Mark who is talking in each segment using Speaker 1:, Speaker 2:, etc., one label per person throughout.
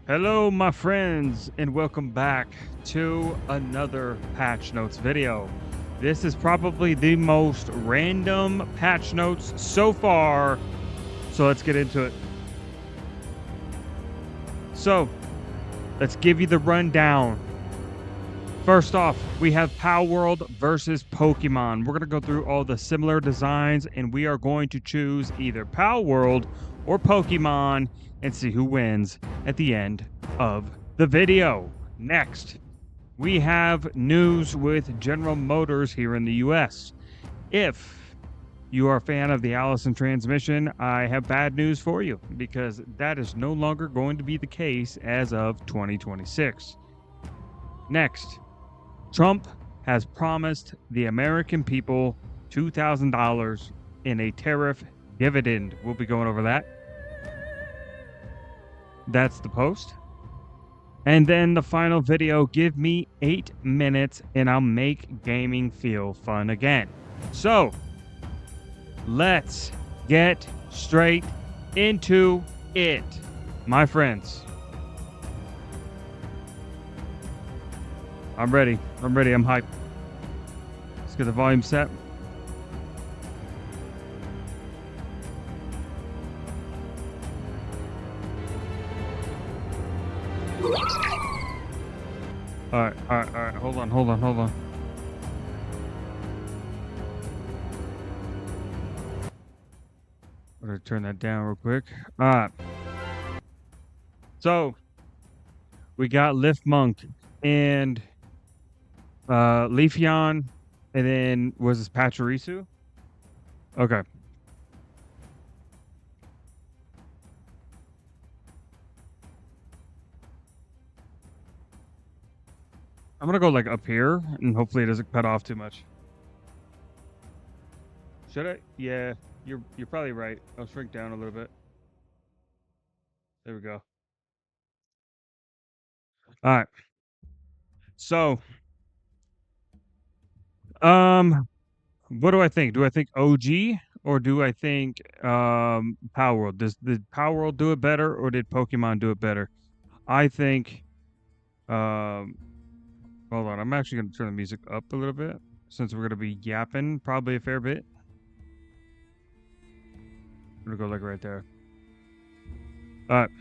Speaker 1: Hello, my friends, and welcome back to another patch notes video. This is probably the most random patch notes so far, so let's get into it. So, let's give you the rundown. First off, we have Palworld versus Pokemon. We're going to go through all the similar designs, and we are going to choose either Palworld or Pokemon and see who wins at the end of the video. Next, we have news with General Motors here in the US. If you are a fan of the Allison transmission, I have bad news for you because that is no longer going to be the case as of 2026. Next, Trump has promised the American people $2,000 in a tariff dividend. We'll be going over that. That's the post. And then the final video, give me 8 minutes and I'll make gaming feel fun again. So, let's get straight into it, my friends. I'm ready. I'm hyped. Let's get the volume set. All right. Hold on. I'm gonna turn that down real quick. All right. So, we got Lifmunk and Leafeon, and then was this Pachirisu? Okay. I'm gonna go like up here, and hopefully it doesn't cut off too much. Should I? Yeah, you're probably right. I'll shrink down a little bit. There we go. All right. So, what do I think? Do I think OG or do I think Palworld? Did Palworld do it better or did Pokemon do it better? I think hold on, I'm actually gonna turn the music up a little bit since we're gonna be yapping probably a fair bit. I'm gonna go like right there. Alright.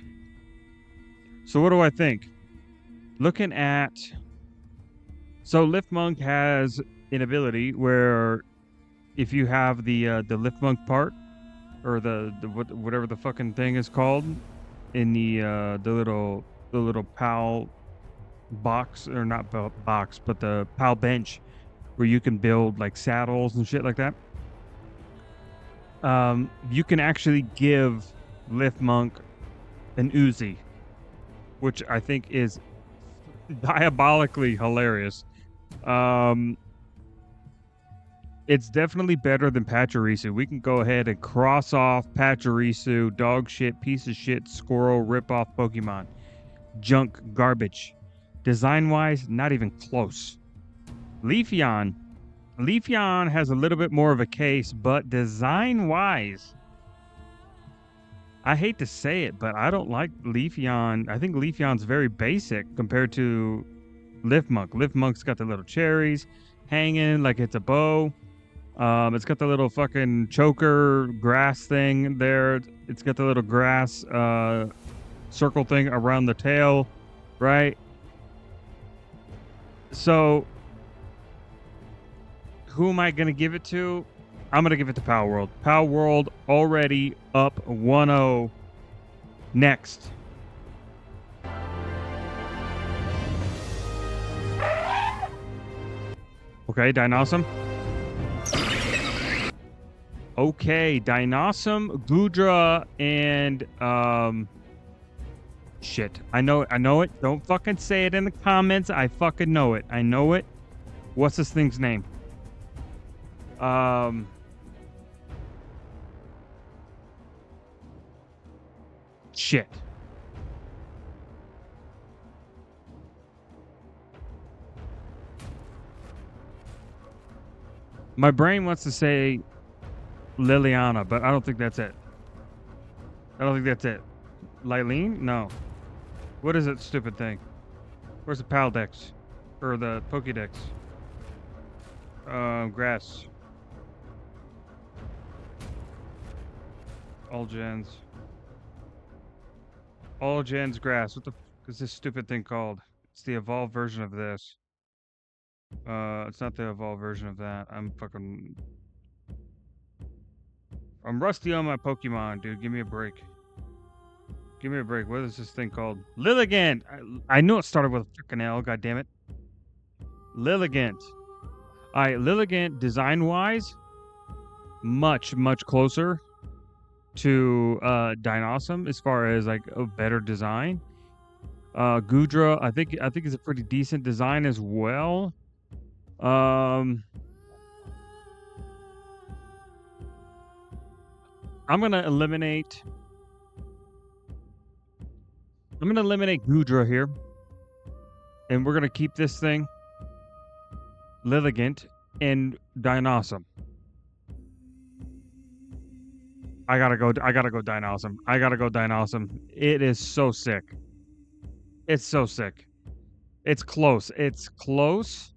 Speaker 1: So what do I think? Looking at, so Lifmunk has an ability where if you have the Lifmunk part or the whatever the fucking thing is called in the little PAL box, or not box, but the PAL bench where you can build like saddles and shit like that. You can actually give Lifmunk an Uzi, which I think is diabolically hilarious. It's definitely better than Pachirisu. We can go ahead and cross off Pachirisu, dog shit, piece of shit, squirrel, rip-off Pokemon. Junk, garbage. Design-wise, not even close. Leafeon has a little bit more of a case, but design-wise, I hate to say it, but I don't like Leafeon. I think Leafeon's very basic compared to Lifmunk. Lifmunk's got the little cherries hanging like it's a bow. It's got the little fucking choker grass thing there. It's got the little grass circle thing around the tail, right? So, who am I going to give it to? I'm going to give it to Palworld. Palworld already up 1-0. Next. Okay, Dynawesome. Okay, Dynawesome, Goodra, and shit. I know it. Don't fucking say it in the comments. I fucking know it. I know it. What's this thing's name? Shit. My brain wants to say Liliana, but I don't think that's it. Lylene? No. What is it, stupid thing? Where's the Paldex? Or the Pokédex? Grass. All gens. All gens grass. What the f is this stupid thing called? It's the evolved version of this. It's not the evolved version of that. I'm rusty on my Pokemon, dude. Give me a break. Give me a break. What is this thing called? Lilligant! I knew it started with a freaking L, goddammit. Lilligant. Alright, Lilligant, design-wise, much, much closer to Dynawesome as far as like a better design. Goodra, I think is a pretty decent design as well. I'm gonna eliminate Goodra here, and we're gonna keep this thing Lilligant and Dynawesome. I gotta go Dynawesome. I gotta go Dynawesome. It is so sick. It's so sick. It's close. It's close.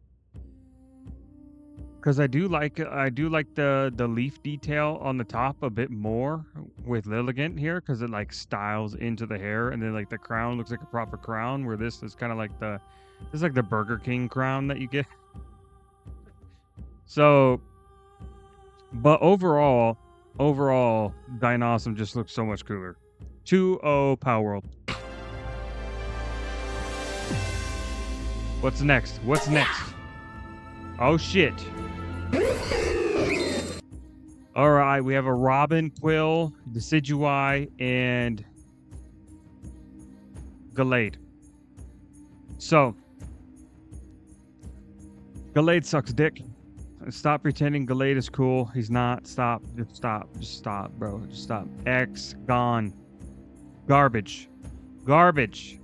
Speaker 1: Because I do like the leaf detail on the top a bit more with Lilligant here, because it like styles into the hair, and then like the crown looks like a proper crown, where this is kind of like the Burger King crown that you get. So, but overall, Dynawesome just looks so much cooler. 2-0 Power World. What's next? What's next? Oh shit. Alright, we have a Robin, Quill, Decidueye, and Gallade. So, Gallade sucks dick. Stop pretending Gallade is cool. He's not. Stop. Just stop. Just stop, bro. Just stop. X gone. Garbage. Garbage.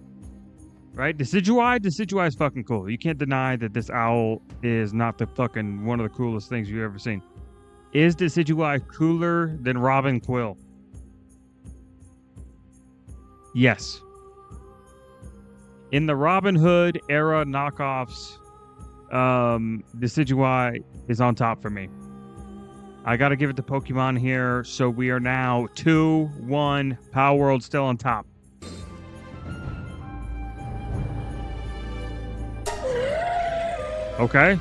Speaker 1: Right? Decidueye is fucking cool. You can't deny that this owl is not the fucking one of the coolest things you've ever seen. Is Decidueye cooler than Robin Quill? Yes. In the Robin Hood era knockoffs, Decidueye is on top for me. I gotta give it to Pokemon here, so we are now 2-1. Power World still on top. Okay.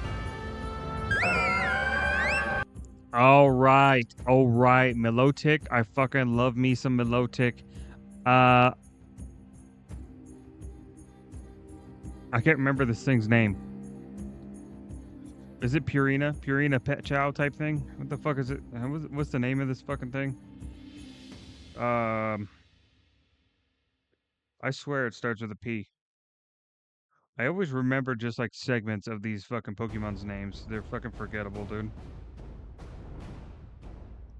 Speaker 1: All right. Milotic. I fucking love me some Milotic. I can't remember this thing's name. Is it Purina? Purina Pet Chow type thing? What the fuck is it? What's the name of this fucking thing? I swear it starts with a P. I always remember just like segments of these fucking Pokemon's names. They're fucking forgettable, dude.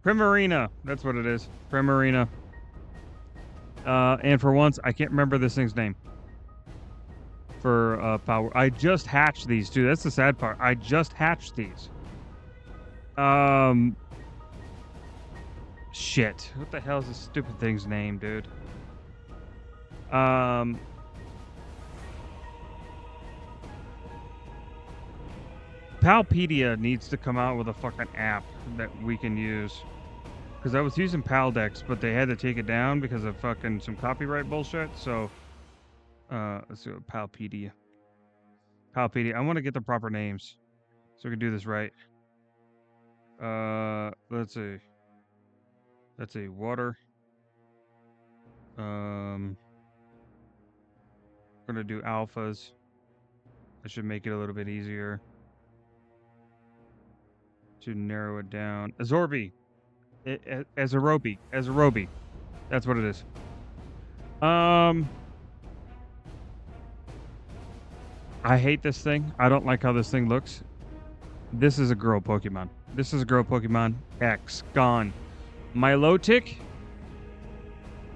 Speaker 1: Primarina. That's what it is. Primarina. And for once, I can't remember this thing's name. For power. I just hatched these, too. That's the sad part. I just hatched these. Shit. What the hell is this stupid thing's name, dude? Palpedia needs to come out with a fucking app that we can use. Because I was using Paldex, but they had to take it down because of fucking some copyright bullshit. So, let's do Palpedia. Palpedia. I want to get the proper names so we can do this right. Let's see. Let's see. Water. We're gonna do alphas. I should make it a little bit easier to narrow it down. Azorbi. Azarobi. That's what it is. I hate this thing. I don't like how this thing looks. This is a girl Pokemon. X. Gone. Milotic.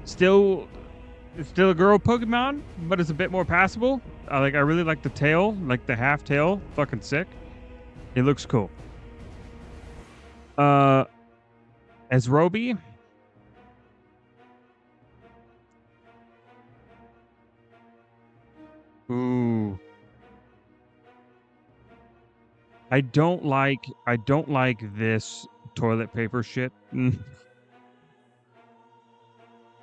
Speaker 1: Still a girl Pokemon, but it's a bit more passable. I really like the tail, like the half tail. Fucking sick. It looks cool. Azrobi. Ooh. I don't like this toilet paper shit.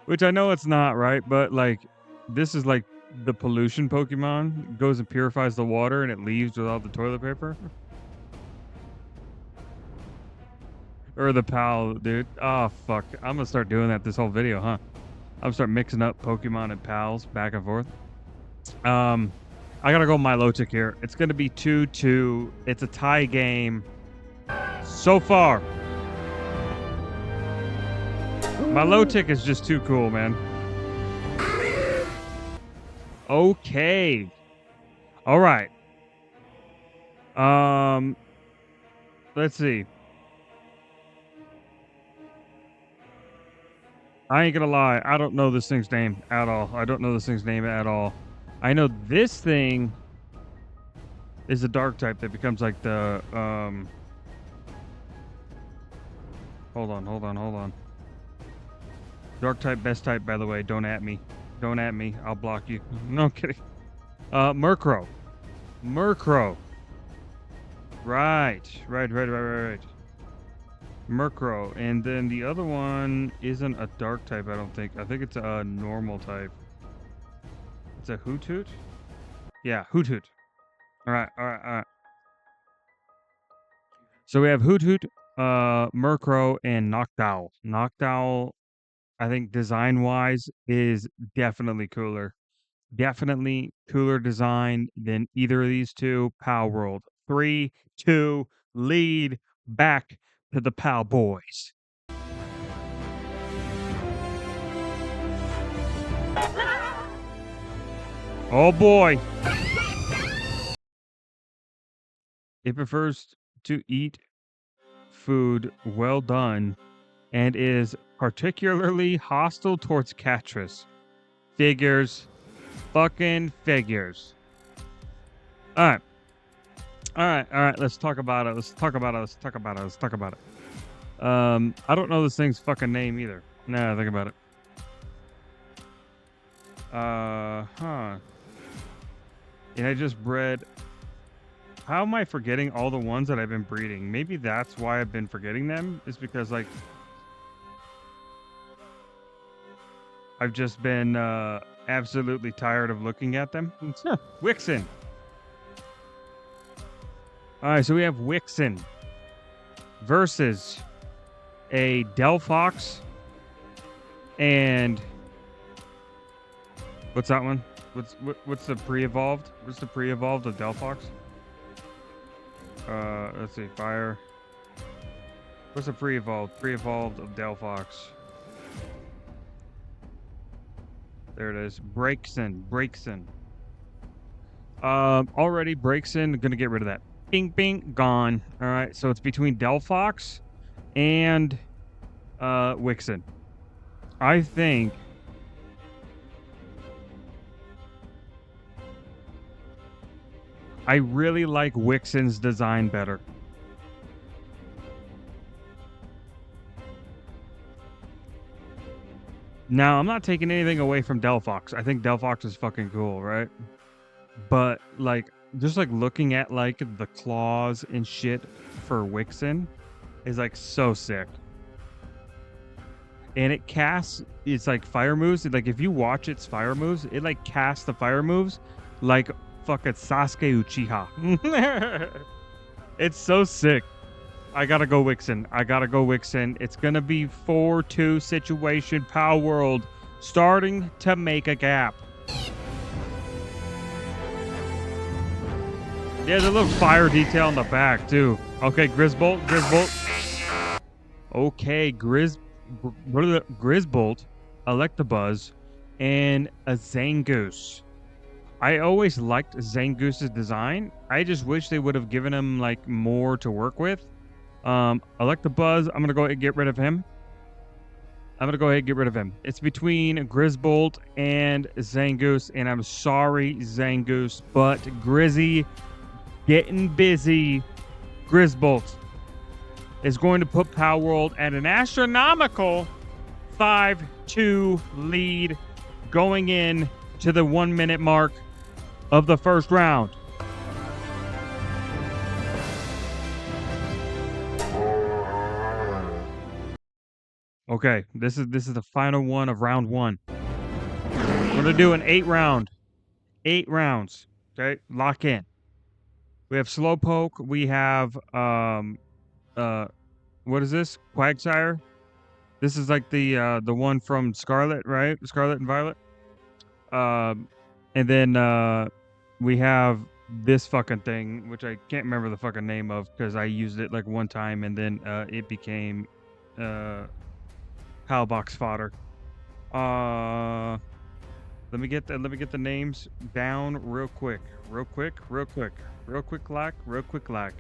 Speaker 1: Which I know it's not, right? But like this is like the pollution Pokemon. It goes and purifies the water and it leaves without the toilet paper. Or the PAL, dude. Oh fuck. I'm gonna start doing that this whole video, huh? I'm gonna start mixing up Pokemon and PALs back and forth. I gotta go Milotic here. It's gonna be 2-2. It's a tie game. So far. Milotic is just too cool, man. Okay. All right. Let's see. I ain't gonna lie. I don't know this thing's name at all. I don't know this thing's name at all. I know this thing is a dark type that becomes like the hold on. Dark type, best type, by the way. Don't at me. Don't at me. I'll block you. No kidding. Murkrow. Right. Murkrow. And then the other one isn't a dark type, I don't think. I think it's a normal type. It's a Hoothoot? Yeah, Hoothoot. Alright. So we have Hoothoot, Murkrow, and Noctowl. Noctowl, I think design-wise, is definitely cooler. Definitely cooler design than either of these two. PAL World. 3, 2, lead back to the PAL boys. Oh boy. It prefers to eat food well done and is particularly hostile towards Catras. Figures. Fucking figures. Alright. Let's talk about it. I don't know this thing's fucking name either. Nah, think about it. And I just bred. How am I forgetting all the ones that I've been breeding? Maybe that's why I've been forgetting them. Is because like I've just been absolutely tired of looking at them. Wixen. All right, so we have Wixen versus a Delphox and what's that one? What's the pre-evolved? What's the pre-evolved of Delphox? Let's see, fire. What's the pre-evolved? Pre-evolved of Delphox. There it is. Braixen. Already Braixen, gonna get rid of that. Bing, gone. All right, so it's between Delphox and Wixen. I think I really like Wixen's design better. Now, I'm not taking anything away from Delphox. I think Delphox is fucking cool, right? But like just like looking at like the claws and shit for Wixen is like so sick. And it casts it's like fire moves. Like if you watch its fire moves, it like casts the fire moves like fucking Sasuke Uchiha. It's so sick. I gotta go Wixen. It's gonna be 4-2 situation. PAL World starting to make a gap. There's a little fire detail in the back too. Okay, Grisbolt. Okay, Grisbolt, Electabuzz, and a Zangoose. I always liked Zangoose's design. I just wish they would have given him like more to work with. Electabuzz, I'm gonna go ahead and get rid of him. It's between Grisbolt and Zangoose, and I'm sorry, Zangoose, but Grizzy getting busy. Grisbolt is going to put PAL World at an astronomical 5-2 lead going in to the 1 minute mark. of the first round. Okay, this is the final one of round 1. We're gonna do an 8 rounds. Okay, lock in. We have Slowpoke. We have what is this? Quagsire. This is like the one from Scarlet, right? Scarlet and Violet. And then we have this fucking thing, which I can't remember the fucking name of because I used it like one time and then it became Howlbox fodder. Let me get the names down real quick. Real quick like.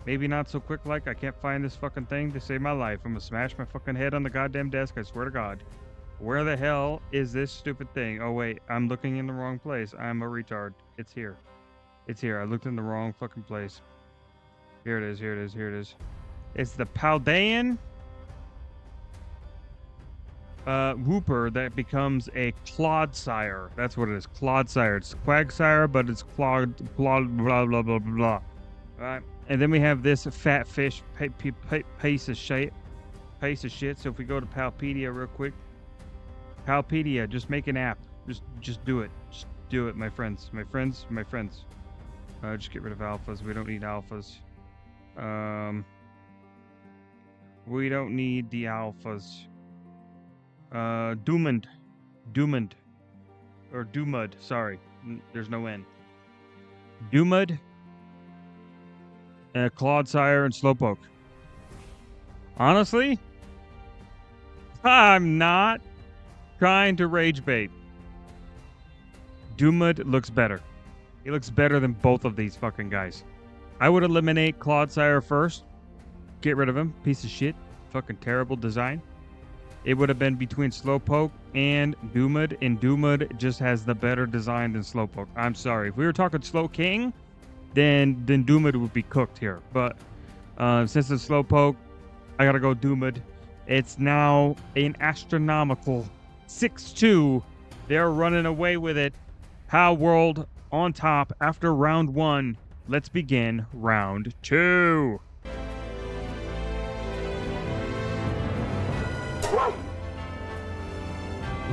Speaker 1: Maybe not so quick like. I can't find this fucking thing to save my life. I'm gonna smash my fucking head on the goddamn desk, I swear to God. Where the hell is this stupid thing? Oh wait, I'm looking in the wrong place. I'm a retard. It's here. It's here. I looked in the wrong fucking place. Here it is. It's the Paldean Wooper that becomes a Clodsire. That's what it is. Clodsire. It's Quagsire, but it's blah blah blah blah blah. Alright. And then we have this fat fish piece of shit. So if we go to Palpedia real quick. Palpedia, just make an app. Just do it. Just do it, my friends. Just get rid of alphas. We don't need alphas. We don't need the alphas. Doomund. Or Doomud, sorry. There's no N. Doomud, Clodsire, and Slowpoke. Honestly, I'm not trying to rage bait. Doomud looks better. He looks better than both of these fucking guys. I would eliminate Clodsire first. Get rid of him. Piece of shit. Fucking terrible design. It would have been between Slowpoke and Doomud, and Doomud just has the better design than Slowpoke. I'm sorry. If we were talking Slowking, then Doomud would be cooked here. But since it's Slowpoke, I gotta go Doomud. It's now an astronomical 6-2. They're running away with it. Palworld on top after round 1. Let's begin round 2.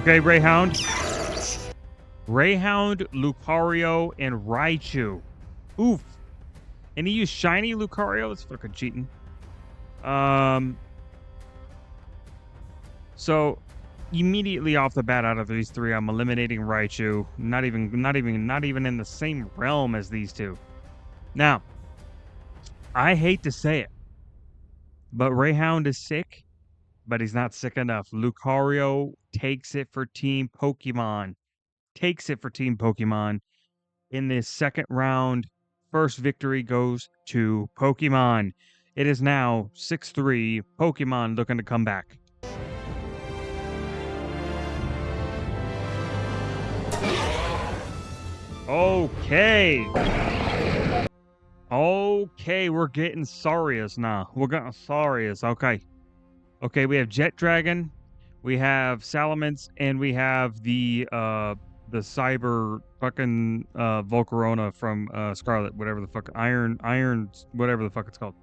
Speaker 1: Okay, Rayhound, Lucario, and Raichu. Oof. And he used shiny Lucario? That's fucking cheating. So immediately off the bat out of these 3, I'm eliminating Raichu. Not even in the same realm as these 2. Now, I hate to say it, but Rayhound is sick, but he's not sick enough. Lucario takes it for Team Pokemon. In this second round. First victory goes to Pokemon. It is now 6-3. Pokemon looking to come back. Okay, we're getting Saurius now. Okay, we have Jet Dragon, we have Salamence, and we have the cyber fucking Volcarona from Scarlet, whatever the fuck, Iron, whatever the fuck it's called.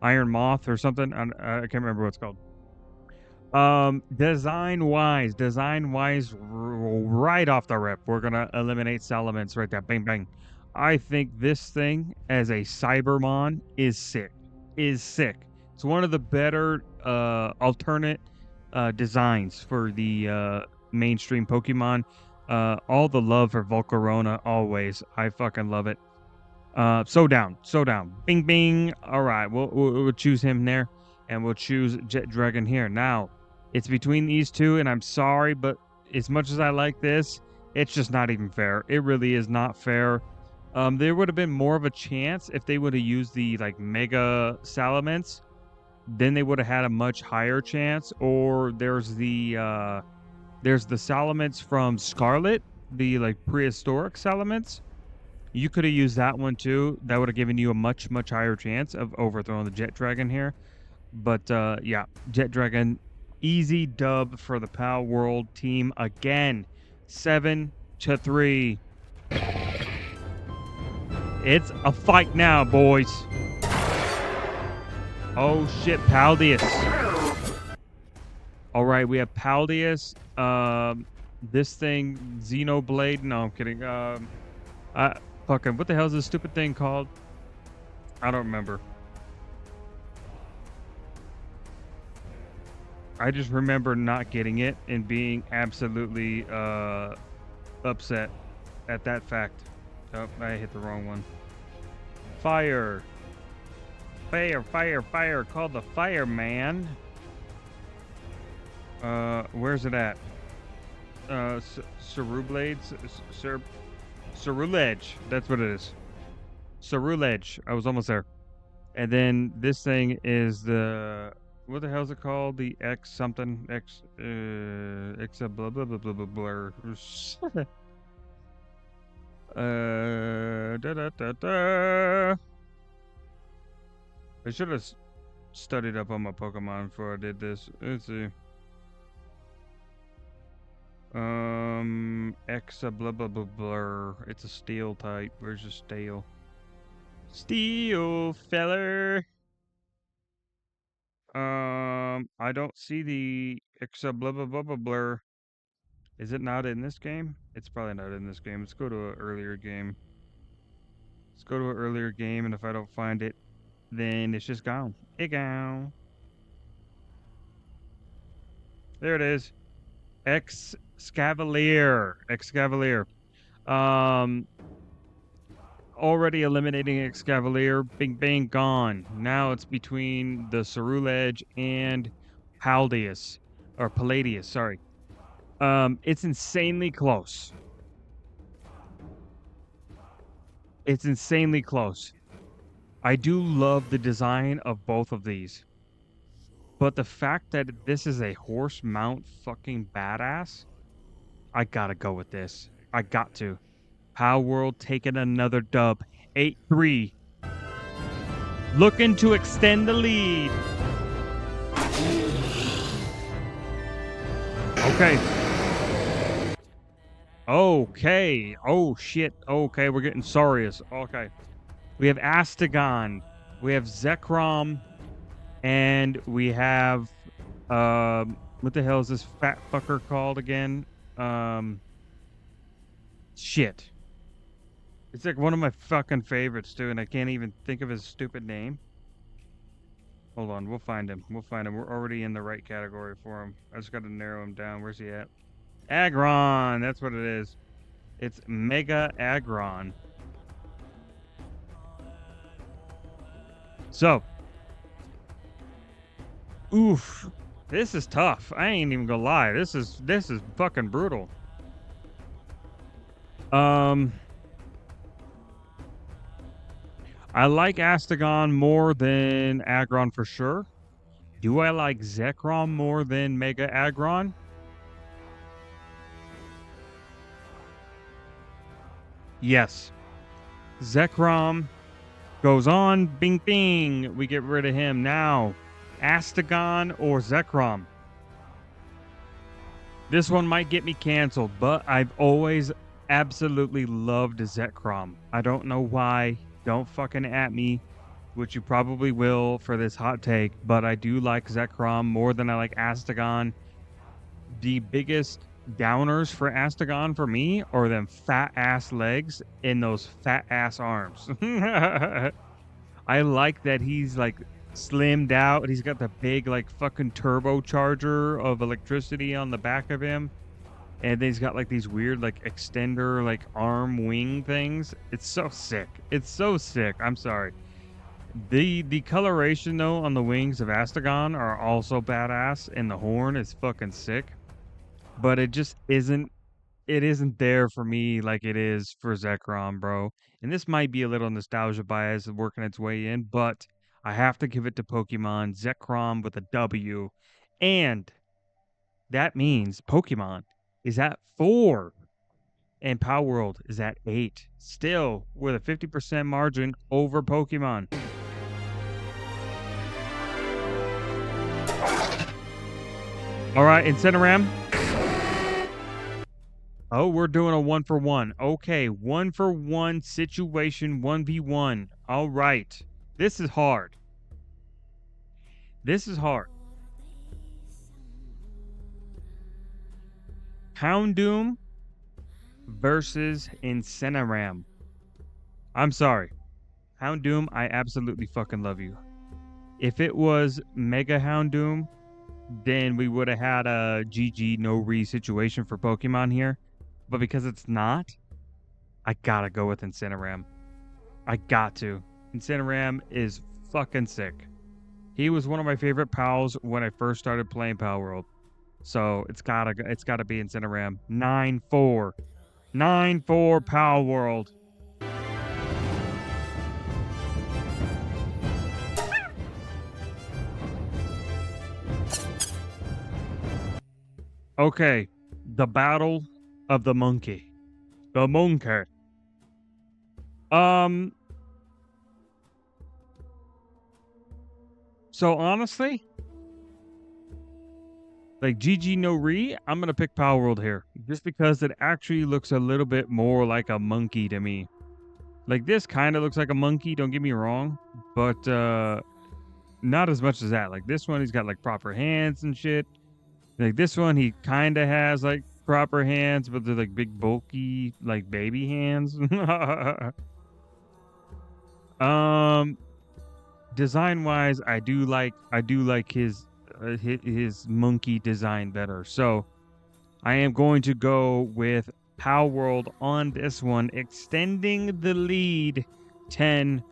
Speaker 1: Iron Moth or something. I can't remember what it's called. Design wise, right off the rip, we're gonna eliminate Salamence right there. Bang bang. I think this thing as a Cybermon is sick. It's one of the better alternate designs for the mainstream Pokemon. All the love for Volcarona always. I fucking love it. So down. Bing bing. All right, we'll choose him there, and we'll choose Jet Dragon here. Now, it's between these 2, and I'm sorry, but as much as I like this, it's just not even fair. It really is not fair. There would have been more of a chance if they would have used the like Mega Salamence. Then they would have had a much higher chance. Or there's the Salamence from Scarlet, the like prehistoric Salamence. You could have used that one too. That would have given you a much higher chance of overthrowing the Jet Dragon here. But yeah, Jet Dragon, easy dub for the Palworld team again. 7-3. It's a fight now, boys. Oh shit, Paldeus. All right, we have Paldeus. This thing, Xenoblade. No, I'm kidding. Fucking, what the hell is this stupid thing called? I don't remember. I just remember not getting it and being absolutely upset at that fact. Oh, I hit the wrong one. Fire. Fire, fire, fire. Call the fireman. Where's it at? Cerublades? Cerulege. That's what it is. Cerulege. I was almost there. And then this thing is the... What the hell is it called? The X something? X blah blah blah blah blah blah. I should have studied up on my Pokemon before I did this. Let's see. Exa blah blah blah blah. It's a steel type. Where's your steel? Steel feller. I don't see the Exa blah blah blah blah blah. Is it not in this game? It's probably not in this game. Let's go to an earlier game. Let's go to an earlier game, and if I don't find it, then it's just gone. It gone. There it is. Excavalier. Already eliminating Excavalier. Bing bang gone. Now it's between the Cerulege and Paldeus. Or Palladius, sorry. It's insanely close. It's insanely close. I do love the design of both of these. But the fact that this is a horse mount fucking badass, I gotta go with this. I got to. Power World taking another dub. 8-3. Looking to extend the lead. Okay. Okay. Oh, shit. Okay, we're getting Saurius. Okay. We have Astagon. We have Zekrom. And we have... what the hell is this fat fucker called again? Shit. It's like one of my fucking favorites, too, and I can't even think of his stupid name. Hold on, we'll find him. We're already in the right category for him. I just gotta narrow him down. Where's he at? Aggron! That's what it is. It's Mega Aggron. So. Oof. This is tough. I ain't even gonna lie. This is fucking brutal. I like Astagon more than Aggron for sure. Do I like Zekrom more than Mega Aggron? Yes. Zekrom goes on. Bing, bing. We get rid of him now. Astagon or Zekrom? This one might get me canceled, but I've always absolutely loved Zekrom. I don't know why. Don't fucking at me, which you probably will for this hot take, but I do like Zekrom more than I like Astagon. The biggest downers for Astagon for me are them fat ass legs and those fat ass arms. I like that he's like slimmed out. He's got the big like fucking turbocharger of electricity on the back of him. And then he's got like these weird like extender like arm wing things. It's so sick. It's so sick. I'm sorry. The coloration though on the wings of Astagon are also badass, and the horn is fucking sick. But it just isn't there for me like it is for Zekrom, bro. And this might be a little nostalgia bias working its way in, but I have to give it to Pokemon Zekrom with a W. And that means Pokemon is at 4 and Power World is at 8. Still with a 50% margin over Pokemon. All right, Incineram. Oh, we're doing a 1-for-1. Okay, 1-for-1 situation, 1v1. All right. This is hard. This is hard. Houndoom versus Incineram. I'm sorry. Houndoom, I absolutely fucking love you. If it was Mega Houndoom, then we would have had a GG no re situation for Pokemon here. But because it's not, I gotta go with Incineram. I got to. Incineram is fucking sick. He was one of my favorite pals when I first started playing Pal World. So it's gotta be Incineram. 9-4. 9-4 Pal World. Okay. The Battle of the Monkey. The Monkey. So honestly, like GG no re, I'm gonna pick Power World here. Just because it actually looks a little bit more like a monkey to me. Like this kind of looks like a monkey, don't get me wrong. But not as much as that. Like this one, he's got like proper hands and shit. Like this one, he kind of has like proper hands, but they're like big, bulky, like baby hands. Design wise, I do like his monkey design better. So I am going to go with Power World on this one, extending the lead 10-4.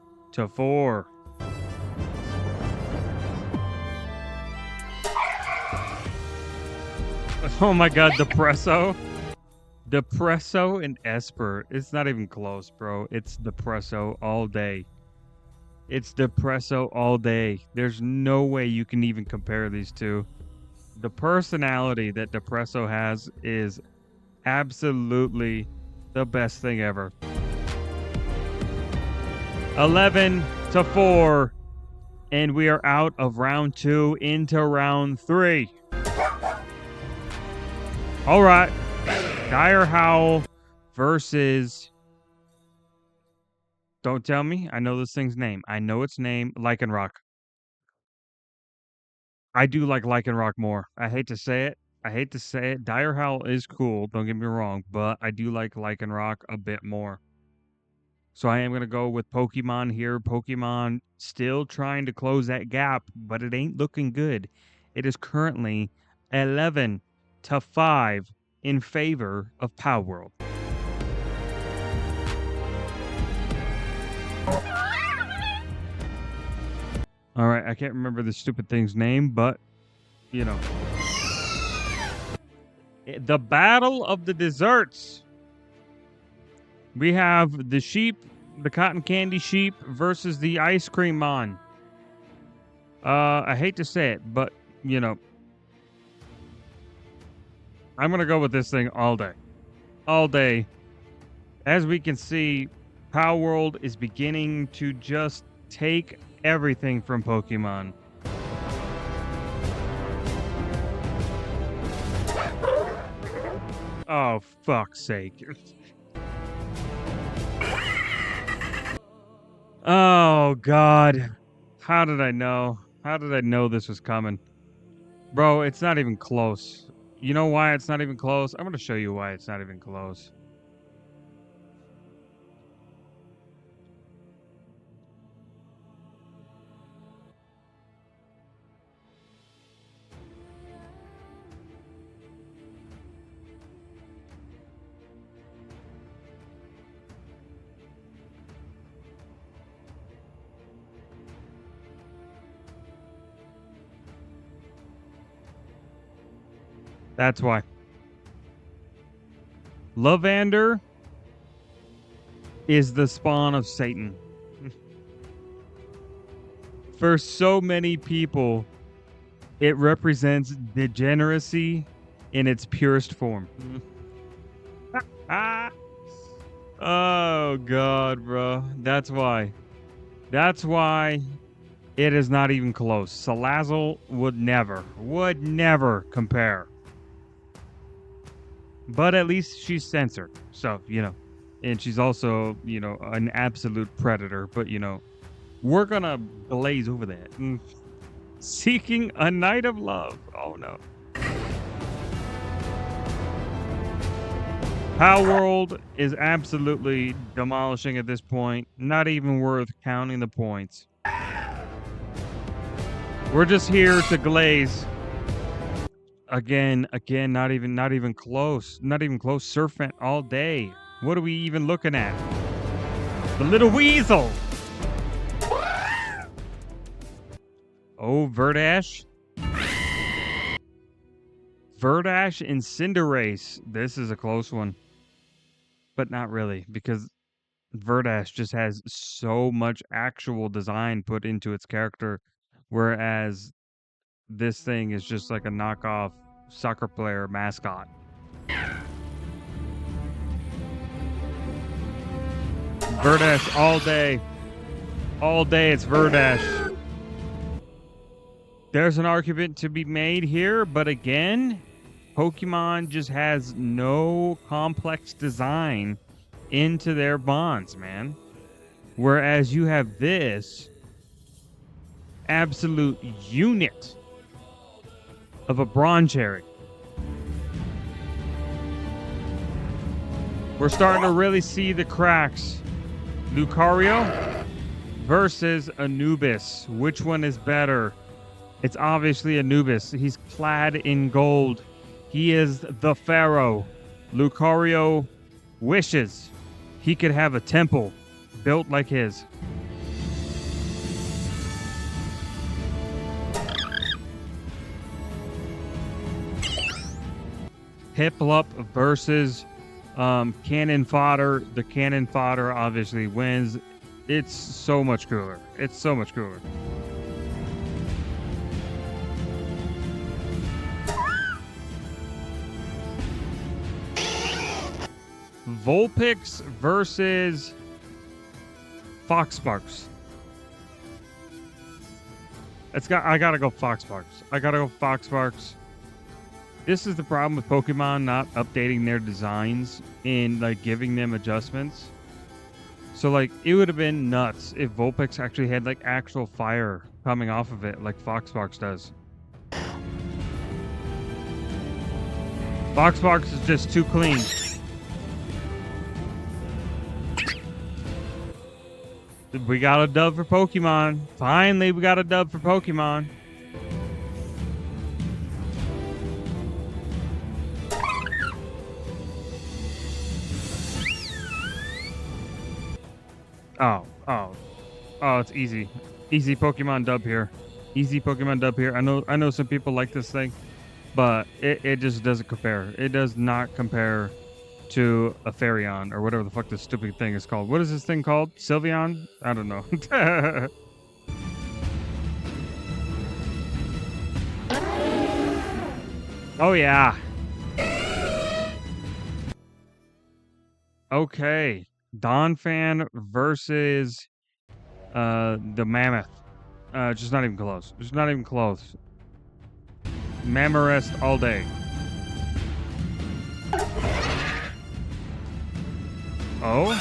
Speaker 1: Oh my god, Depresso. Depresso and Esper. It's not even close, bro. It's Depresso all day. It's Depresso all day. There's no way you can even compare these two. The personality that Depresso has is absolutely the best thing ever. 11-4. And we are out of round 2 into round 3. All right. Dire Howl versus... Don't tell me. I know this thing's name. I know its name. Lycanroc. I do like Lycanroc more. I hate to say it. Dire Howl is cool. Don't get me wrong. But I do like Lycanroc a bit more. So I am going to go with Pokemon here. Pokemon still trying to close that gap, but it ain't looking good. It is currently 11-5 in favor of Power World. All right, I can't remember the stupid thing's name, but, you know. The Battle of the Desserts. We have the sheep, the cotton candy sheep versus the ice cream mon. I hate to say it, but, you know. I'm going to go with this thing all day. All day. As we can see, Power World is beginning to just take everything from Pokemon. Oh, fuck's sake. Oh, God. How did I know? How did I know this was coming? Bro, it's not even close. You know why it's not even close? I'm going to show you why it's not even close. That's why. Lavander is the spawn of Satan. For so many people, it represents degeneracy in its purest form. Oh, God, bro. That's why. That's why it is not even close. Salazzle would never compare. but at least she's censored. So, and she's also, an absolute predator. But, we're going to glaze over that. Seeking a Night of Love. Oh, no. Palworld is absolutely demolishing at this point. Not even worth counting the points. We're just here to glaze. Again, not even close. Not even close. Surfing all day. What are we even looking at? The little weasel. Oh, Verdash. Verdash and Cinderace. This is a close one. But not really, because Verdash just has so much actual design put into its character, whereas this thing is just like a knockoff soccer player mascot. Verdash all day. All day it's Verdash. There's an argument to be made here, but again, Pokemon just has no complex design into their bonds, man. Whereas you have this absolute unit of a Broncherry. We're starting to really see the cracks. Lucario versus Anubis. Which one is better? It's obviously Anubis. He's clad in gold. He is the pharaoh. Lucario wishes he could have a temple built like his. Piplup versus Cannon Fodder. The Cannon Fodder obviously wins. It's so much cooler. It's so much cooler. Vulpix versus Foxsparks. I gotta go Foxsparks. This is the problem with Pokemon not updating their designs and like giving them adjustments. So like it would have been nuts if Vulpix actually had like actual fire coming off of it like Foxsparks does. Foxsparks is just too clean. We got a dub for Pokemon. Finally, we got a dub for Pokemon. Oh, it's easy. Easy Pokemon dub here. Easy Pokemon dub here. I know some people like this thing, but it just doesn't compare. It does not compare to a Faireon or whatever the fuck this stupid thing is called. What is this thing called? Sylveon? I don't know. Oh yeah. Okay. Donphan versus the Mammoth. Just not even close. Just not even close. Mammorest all day. Oh?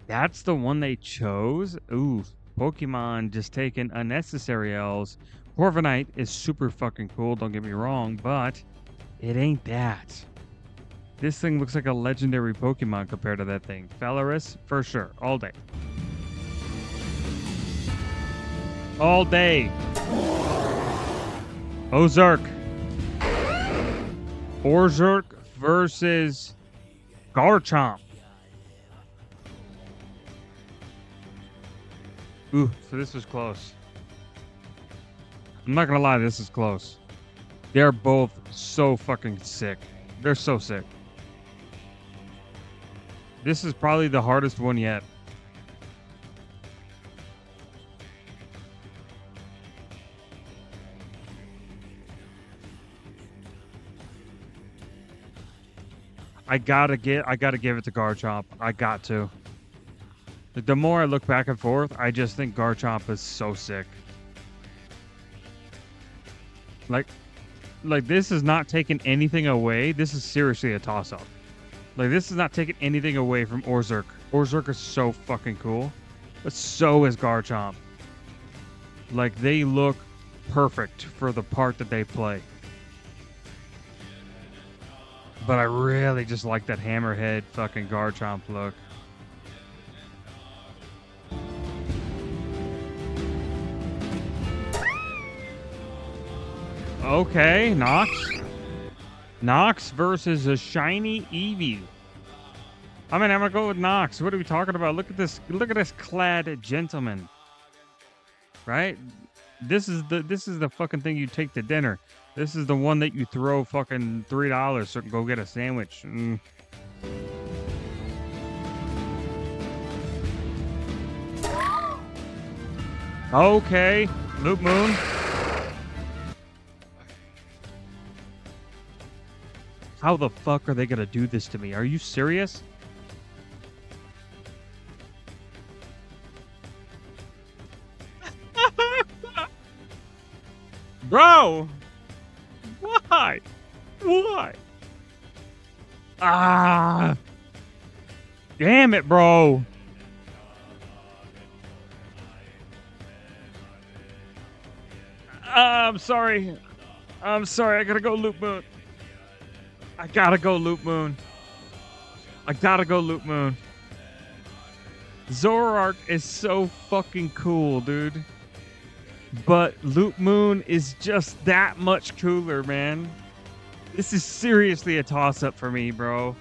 Speaker 1: That's the one they chose? Ooh, Pokemon just taking unnecessary L's. Corviknight is super fucking cool, don't get me wrong, but it ain't that. This thing looks like a legendary Pokemon compared to that thing. Felorus, for sure, all day. All day. Ozark. Orzhok versus Garchomp. Ooh, so this was close. I'm not gonna lie, this is close. They're both so fucking sick. They're so sick. This is probably the hardest one yet. I gotta give it to Garchomp. I got to. The more I look back and forth, I just think Garchomp is so sick. Like, Like, this is not taking anything away. This is seriously a toss-up. Like, this is not taking anything away from Orzhov. Orzhov is so fucking cool. But so is Garchomp. Like, they look perfect for the part that they play. But I really just like that hammerhead fucking Garchomp look. Okay, Nox. Nox versus a shiny Eevee. I mean, I'm gonna go with Nox. What are we talking about? Look at this clad gentleman. Right? This is the fucking thing you take to dinner. This is the one that you throw fucking $3 so go get a sandwich. Okay, Loop Moon. How the fuck are they gonna do this to me? Are you serious? Bro! Why? Why? Ah! Damn it, bro! I'm sorry. I'm sorry. I gotta go Loop Moon. I gotta go Loop Moon. I gotta go Loop Moon. Zoroark is so fucking cool, dude. But Loop Moon is just that much cooler, man. This is seriously a toss-up for me, bro.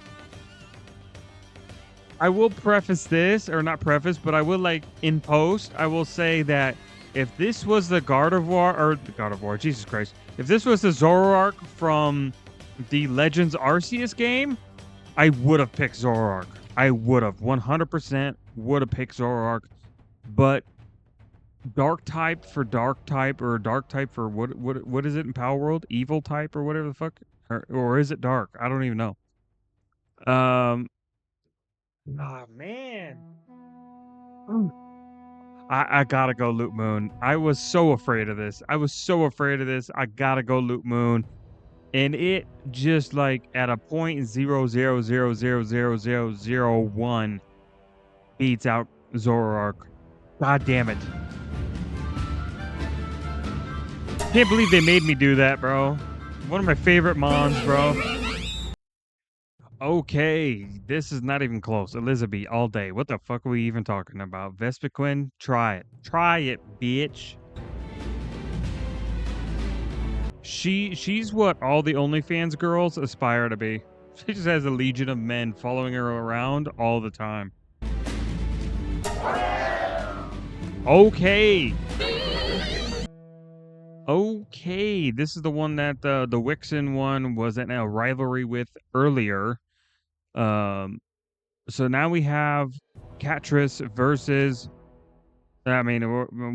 Speaker 1: I will preface this, or not preface, but I will, like, in post, I will say that if this was the Gardevoir, Jesus Christ. If this was the Zoroark from the Legends Arceus game, I would have picked Zoroark. I would have 100% would have picked Zoroark. But dark type for dark type, or dark type for what is it in Power World? Evil type or whatever the fuck? Or is it dark? I don't even know. Oh man. I gotta go Loop Moon. I was so afraid of this. I gotta go Loop Moon. And it just like at a point 0.0000001 beats out Zoroark. God damn it. Can't believe they made me do that, bro. One of my favorite mons, bro. Okay, this is not even close. Elizabeth all day. What the fuck are we even talking about? Vespiquen? Try it. Try it, bitch. She's what all the OnlyFans girls aspire to be. She just has a legion of men following her around all the time. Okay. Okay, this is the one that the Wixen one was in a rivalry with earlier. So now we have Catris versus. I mean,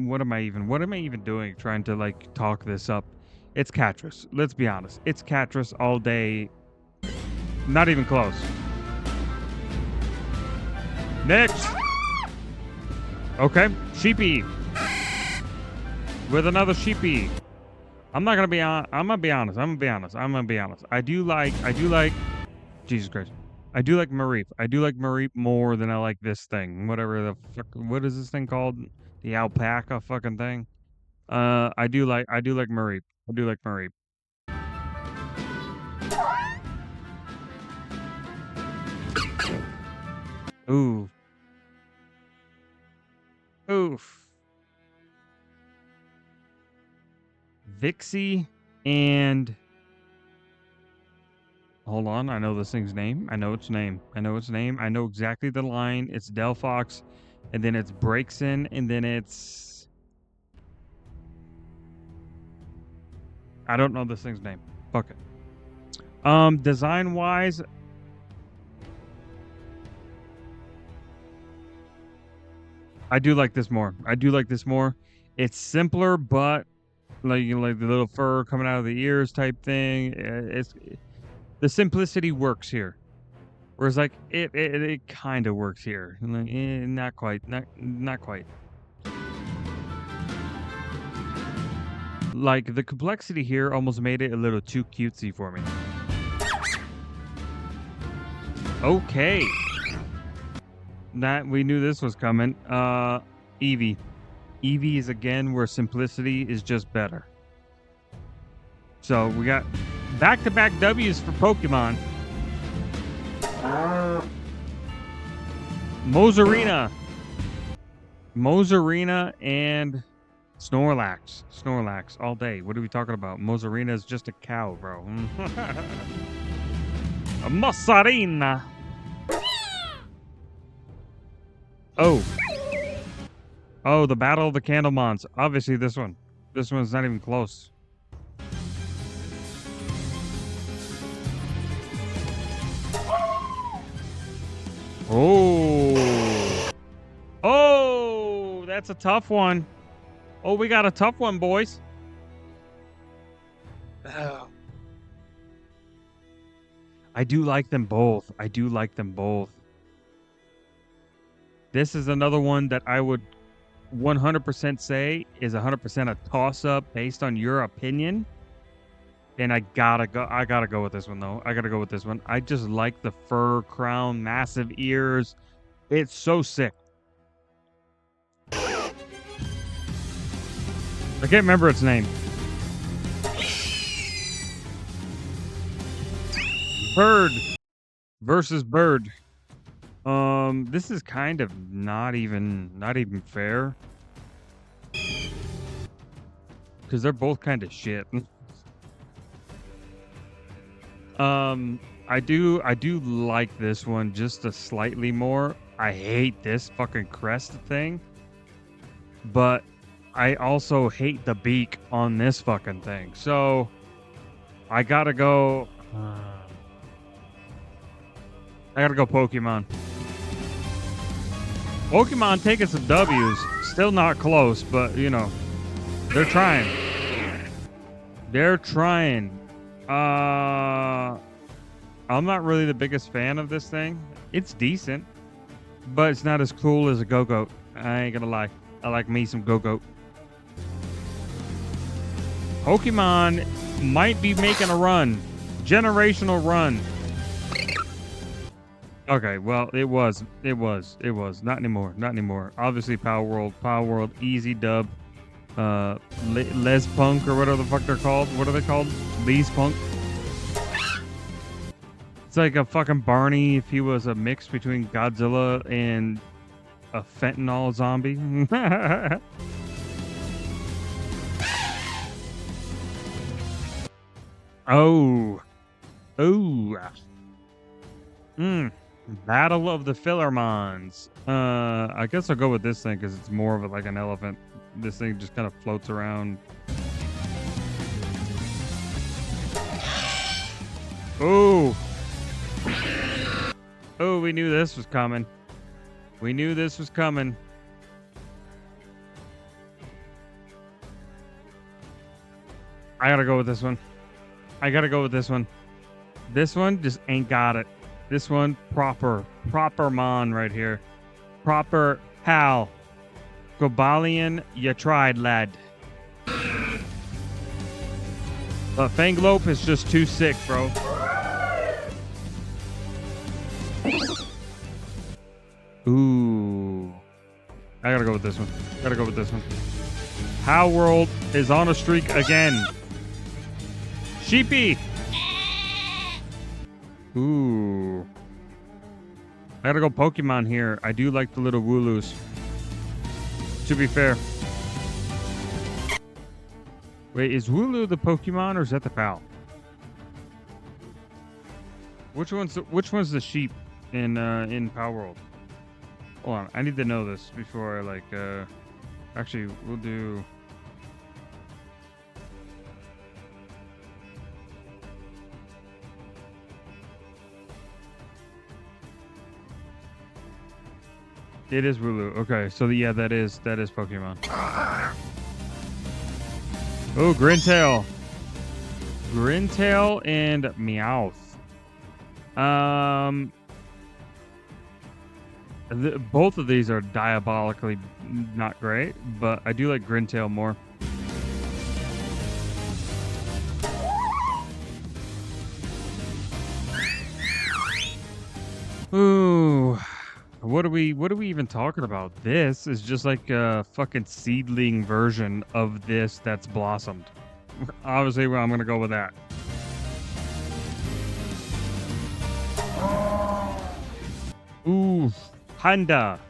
Speaker 1: what am I even doing? Trying to like talk this up. It's Catris. Let's be honest. It's Catris all day. Not even close. Next. Okay, Sheepy. With another Sheepy. I'm gonna be honest. I do like Jesus Christ. I do like Mareep. I do like Mareep more than I like this thing. Whatever the fuck, what is this thing called? The alpaca fucking thing. I do like Mareep. I do like Mareep. Ooh. Oof. Vixie and hold on, I know this thing's name. I know its name. I know exactly the line. It's Delphox, and then it's Braixen, and then it's I don't know this thing's name. Fuck it. Design wise, I do like this more. It's simpler, but like the little fur coming out of the ears type thing. It's the simplicity works here. Whereas like it kind of works here. Like, not quite. Like, the complexity here almost made it a little too cutesy for me. Okay. That we knew this was coming. Eevee. Eevee is again where simplicity is just better. So we got back-to-back W's for Pokemon. Mozarina. Mozarina and Snorlax. Snorlax all day. What are we talking about? Mozarina is just a cow, bro. A Mozzarina. Oh. Oh, the Battle of the Candlemons. Obviously this one. This one's not even close. Oh. Oh, that's a tough one. Oh, we got a tough one, boys. Oh. I do like them both. I do like them both. This is another one that I would 100% say is 100% a toss-up based on your opinion. And I gotta go with this one, though. I gotta go with this one. I just like the fur crown, massive ears. It's so sick. I can't remember its name. Bird versus Bird. This is kind of not even fair. Because they're both kind of shit. I do like this one just a slightly more. I hate this fucking crest thing. But I also hate the beak on this fucking thing. So I gotta go Pokemon. Pokemon taking some W's. Still not close, but you know, they're trying. They're trying. I'm not really the biggest fan of this thing. It's decent, but it's not as cool as a Go-Goat. I ain't gonna lie. I like me some Go-Goat. Pokemon might be making a run. Generational run. Okay, well, it was. Not anymore. Obviously, Power World, easy dub. Les Punk or whatever the fuck they're called. What are they called? Les Punk. It's like a fucking Barney if he was a mix between Godzilla and a fentanyl zombie. Oh. Battle of the Fillermons. I guess I'll go with this thing because it's more of like an elephant. This thing just kind of floats around. Oh. Oh, we knew this was coming. I gotta go with this one. This one just ain't got it. This one, proper Mon right here. Proper pal. Gobalion, you tried, lad. But Fanglope is just too sick, bro. Ooh. I gotta go with this one. How World is on a streak again. Sheepy. Ooh. I gotta go Pokemon here. I do like the little Wooloos. To be fair. Wait, is Wooloo the Pokemon or is that the pal? Which one's the sheep in Power World? Hold on, I need to know this before I actually we'll do. It is Wooloo. Okay, so yeah, that is Pokemon. Oh, Grintail and Meowth. Both of these are diabolically not great, but I do like Grintail more. Ooh, what are we even talking about? This is just like a fucking seedling version of this that's blossomed. Obviously, well, I'm gonna go with that. Ooh, panda,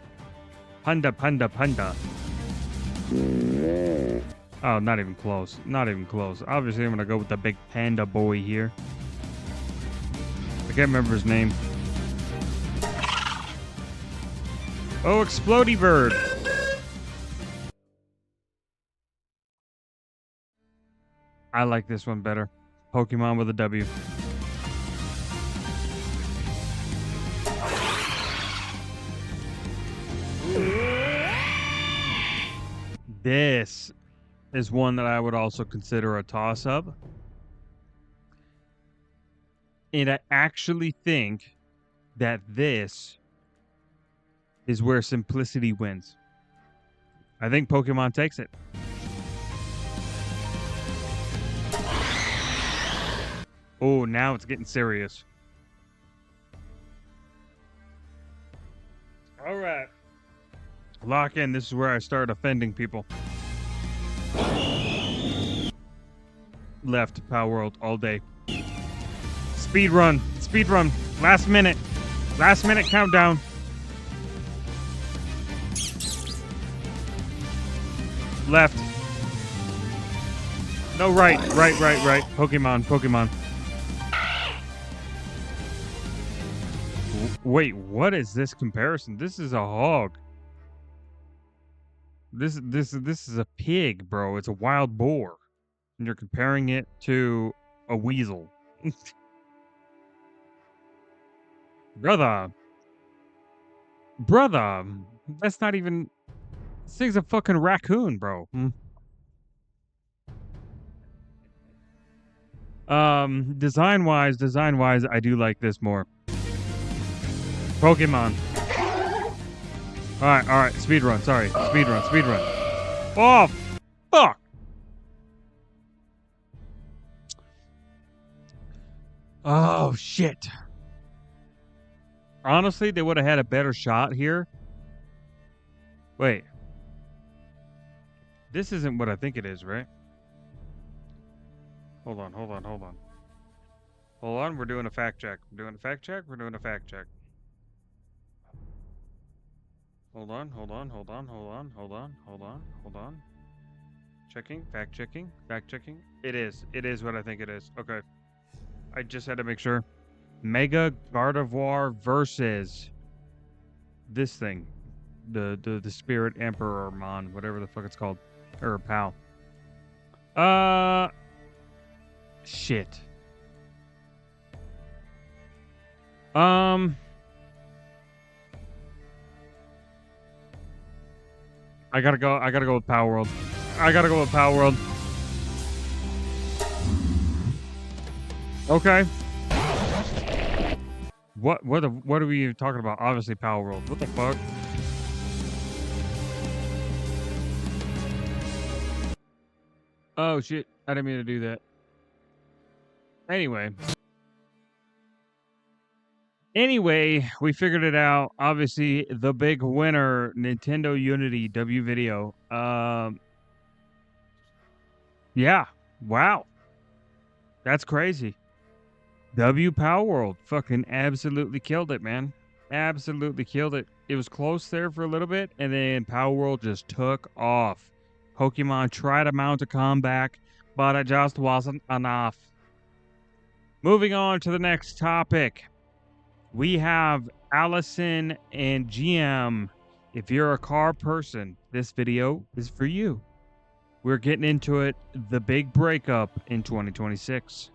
Speaker 1: panda. Oh, not even close. Not even close. Obviously, I'm gonna go with the big panda boy here. I can't remember his name. Oh, Explodey Bird. I like this one better. Pokemon with a W. This is one that I would also consider a toss-up. And I actually think that this is where simplicity wins. I think Pokemon takes it. Oh, now it's getting serious. All right. Lock in. This is where I start offending people. Left, Power World, all day. Speed run. Speed run. Last minute. Last minute countdown. Left. No, right. Right. Pokemon. Wait, what is this comparison? This is a hog. This is a pig, bro. It's a wild boar. And you're comparing it to a weasel. Brother, that's not even. This thing's a fucking raccoon, bro. Design wise, I do like this more. Pokemon. All right. Speed run. Sorry, speed run. Oh, fuck. Oh shit. Honestly, they would have had a better shot here. Wait. This isn't what I think it is, right? Hold on. Hold on, we're doing a fact check. We're doing a fact check. Hold on. Fact checking. It is what I think it is. Okay. I just had to make sure. Mega Gardevoir versus this thing. The Spirit Emperor Mon, whatever the fuck it's called. Or pal. Shit. I gotta go with Power World. Okay. What are we even talking about? Obviously Power World. What the fuck? Oh shit. I didn't mean to do that. Anyway, we figured it out. Obviously, the big winner, Nintendo Unity W Video. Yeah. Wow. That's crazy. W Power World fucking absolutely killed it, man. Absolutely killed it. It was close there for a little bit, and then Power World just took off. Pokemon tried to mount a comeback, but it just wasn't enough. Moving on to the next topic. We have Allison and GM. If you're a car person, this video is for you. We're getting into it. The big breakup in 2026.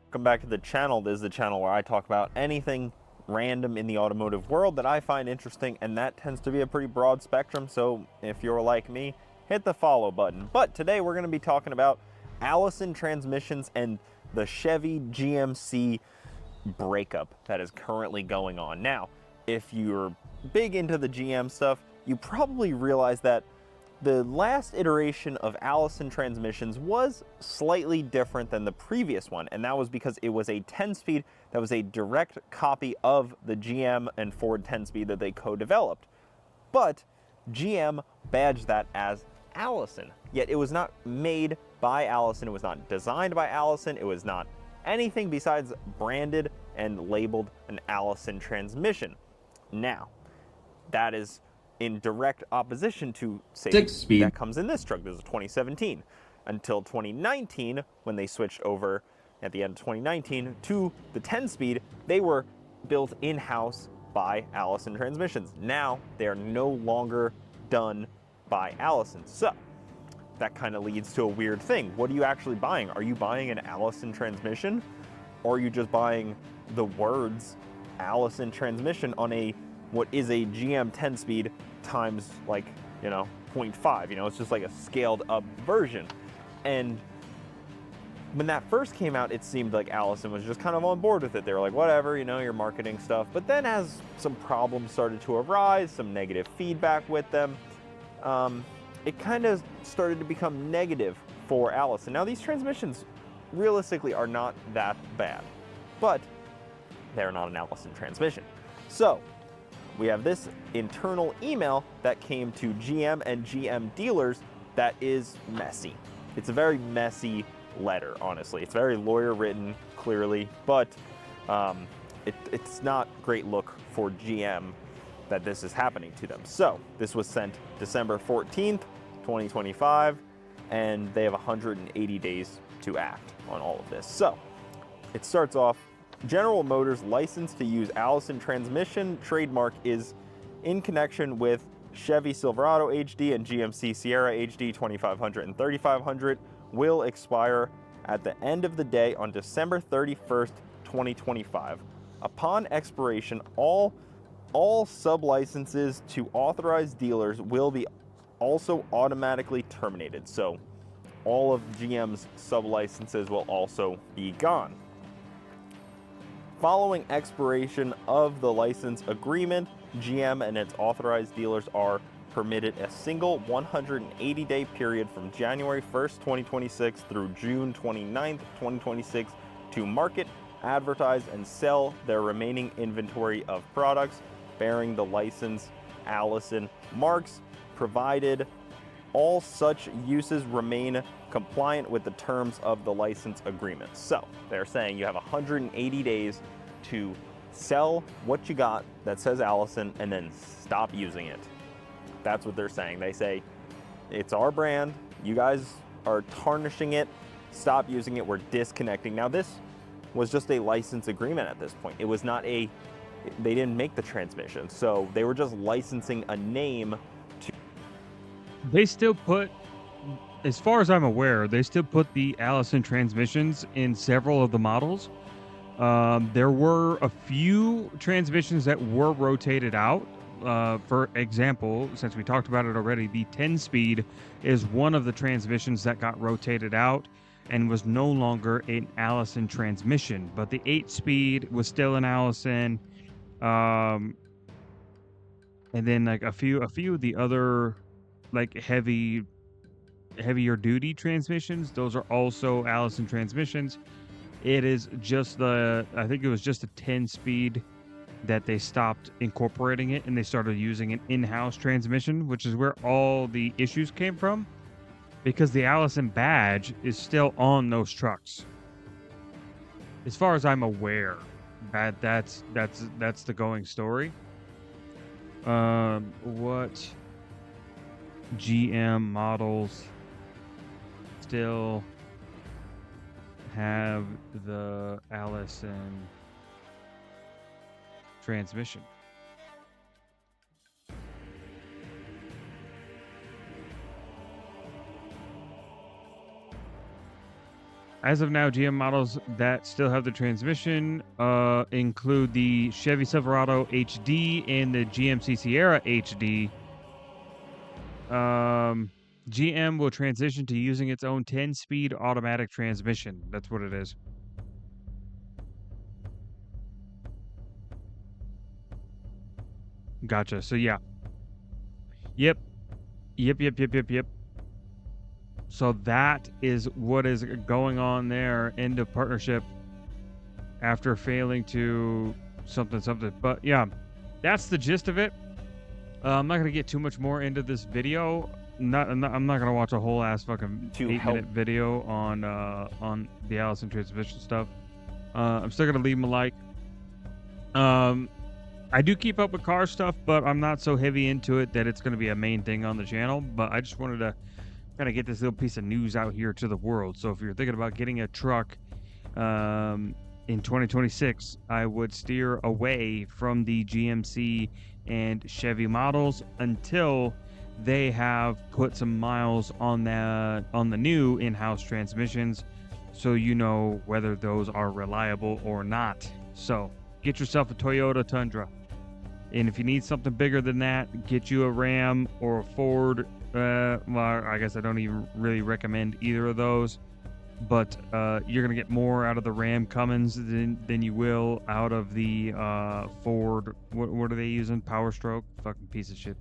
Speaker 2: Welcome back to the channel. This is the channel where I talk about anything random in the automotive world that I find interesting, and that tends to be a pretty broad spectrum. So if you're like me, hit the follow button. But today we're going to be talking about Allison transmissions and the Chevy GMC breakup that is currently going on. Now, if you're big into the GM stuff, you probably realize that The last iteration of Allison transmissions was slightly different than the previous one, and that was because it was a 10-speed that was a direct copy of the GM and Ford 10-speed that they co-developed. But GM badged that as Allison, yet it was not made by Allison, it was not designed by Allison, it was not anything besides branded and labeled an Allison transmission. Now, that is in direct opposition to, say,
Speaker 3: 6-speed
Speaker 2: that comes in this truck. This is 2017. Until 2019, when they switched over at the end of 2019 to the 10-speed, they were built in-house by Allison Transmissions. Now, they are no longer done by Allison. So, that kind of leads to a weird thing. What are you actually buying? Are you buying an Allison transmission? Or are you just buying the words Allison transmission on what is a GM 10-speed times, like, 0.5, it's just like a scaled up version. And when that first came out, it seemed like Allison was just kind of on board with it. They were like, whatever, your marketing stuff. But then as some problems started to arise, some negative feedback with them, it kind of started to become negative for Allison. Now, these transmissions realistically are not that bad, but they're not an Allison transmission. So we have this internal email that came to GM and GM dealers that is messy. It's a very messy letter, honestly. It's very lawyer written, clearly, but it's not great look for GM that this is happening to them. So this was sent December 14th, 2025, and they have 180 days to act on all of this. So it starts off, General Motors license to use Allison transmission trademark is in connection with Chevy Silverado HD and GMC Sierra HD 2500 and 3500 will expire at the end of the day on December 31st, 2025. Upon expiration, all sub-licenses to authorized dealers will be also automatically terminated. So all of GM's sub-licenses will also be gone. Following expiration of the license agreement, GM and its authorized dealers are permitted a single 180-day period from January 1st, 2026 through June 29th, 2026 to market, advertise, and sell their remaining inventory of products bearing the license Allison marks, provided all such uses remain compliant with the terms of the license agreement. So they're saying you have 180 days to sell what you got that says Allison and then stop using it. That's what they're saying. They say, it's our brand, you guys are tarnishing it, stop using it, we're disconnecting. Now this was just a license agreement at this point. It was not they didn't make the transmission, so they were just licensing a name.
Speaker 1: They still put, as far as I'm aware, they still put the Allison transmissions in several of the models. There were a few transmissions that were rotated out. For example, since we talked about it already, the 10-speed is one of the transmissions that got rotated out and was no longer an Allison transmission, but the 8-speed was still an Allison. And then like a few of the other like heavier duty transmissions, those are also Allison transmissions. It is just I think it was just a 10-speed that they stopped incorporating it and they started using an in-house transmission, which is where all the issues came from, because the Allison badge is still on those trucks. As far as I'm aware, that's the going story. What GM models still have the Allison transmission? As of now, GM models that still have the transmission include the Chevy Silverado HD and the GMC Sierra HD. GM will transition to using its own 10-speed automatic transmission. That's what it is. Gotcha. So yeah. Yep. Yep. So that is what is going on there. End of partnership after failing to something. But yeah, that's the gist of it. I'm not gonna get too much more into this video. I'm not gonna watch a whole ass fucking
Speaker 2: To
Speaker 1: 8-minute video on the Allison transmission stuff. I'm still gonna leave him a like. I do keep up with car stuff, but I'm not so heavy into it that it's gonna be a main thing on the channel. But I just wanted to kind of get this little piece of news out here to the world. So if you're thinking about getting a truck in 2026, I would steer away from the GMC and Chevy models until they have put some miles on the new in-house transmissions, so you know whether those are reliable or not. So get yourself a Toyota Tundra, and if you need something bigger than that, get you a Ram or a Ford. Well, I guess I don't even really recommend either of those, but you're gonna get more out of the Ram Cummins than you will out of the Ford. What are they using? Power Stroke? Fucking piece of shit.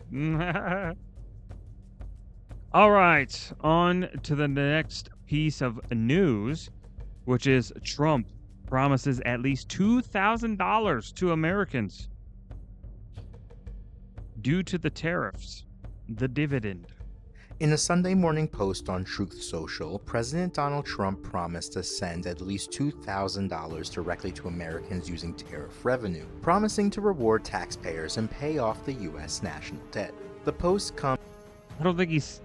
Speaker 1: All right, on to the next piece of news, which is Trump promises at least $2,000 to Americans due to the tariffs, the dividend.
Speaker 3: In a Sunday morning post on Truth Social, President Donald Trump promised to send at least $2,000 directly to Americans using tariff revenue, promising to reward taxpayers and pay off the U.S. national debt. The post comes
Speaker 1: I don't think he's.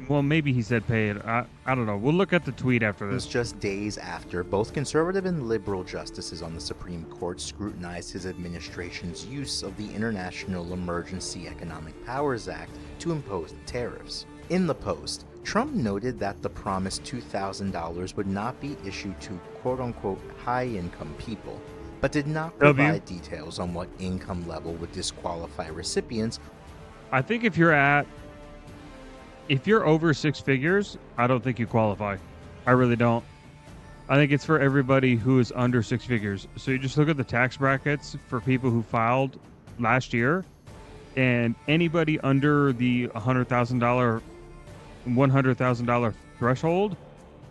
Speaker 1: Well, maybe he said pay it. I don't know. We'll look at the tweet after this.
Speaker 3: just days after both conservative and liberal justices on the Supreme Court scrutinized his administration's use of the International Emergency Economic Powers Act to impose tariffs. In the post, Trump noted that the promised $2,000 would not be issued to quote-unquote high-income people, but did not provide details on what income level would disqualify recipients.
Speaker 1: I think if you're over six figures, I don't think you qualify. I really don't. I think it's for everybody who is under six figures. So you just look at the tax brackets for people who filed last year, and anybody under the $100,000 threshold,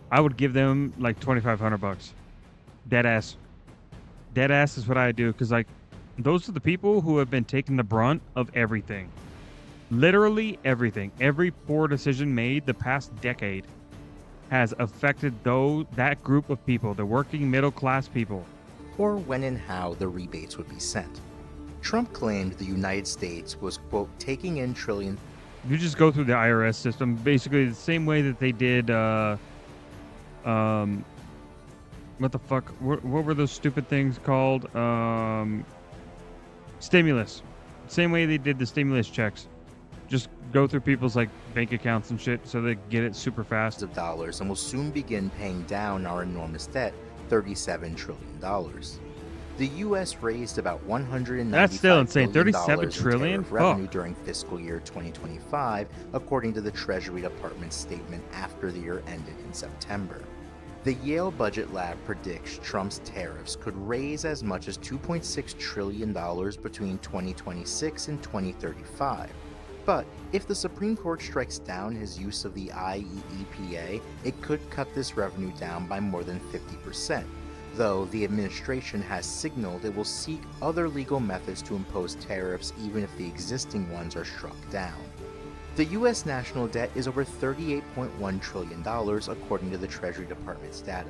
Speaker 1: I would give them like $2,500. Dead ass is what I do, because like those are the people who have been taking the brunt of everything. Literally everything. Every poor decision made the past decade has affected that group of people, the working middle class people.
Speaker 3: Or when and how the rebates would be sent. Trump claimed the United States was, quote, taking in trillions.
Speaker 1: You just go through the IRS system, basically the same way that they did, what the fuck? What were those stupid things called? Stimulus. Same way they did the stimulus checks. Just go through people's like bank accounts and shit so they get it super fast.
Speaker 3: Of dollars and will soon begin paying down our enormous debt, $37 trillion. The U.S. raised about $195
Speaker 1: That's still insane.
Speaker 3: billion
Speaker 1: $37 trillion?
Speaker 3: in revenue during fiscal year 2025, according to the Treasury Department's statement after the year ended in September. The Yale Budget Lab predicts Trump's tariffs could raise as much as $2.6 trillion between 2026 and 2035. But if the Supreme Court strikes down his use of the IEEPA, it could cut this revenue down by more than 50%, though the administration has signaled it will seek other legal methods to impose tariffs even if the existing ones are struck down. The U.S. national debt is over $38.1 trillion, according to the Treasury Department's data.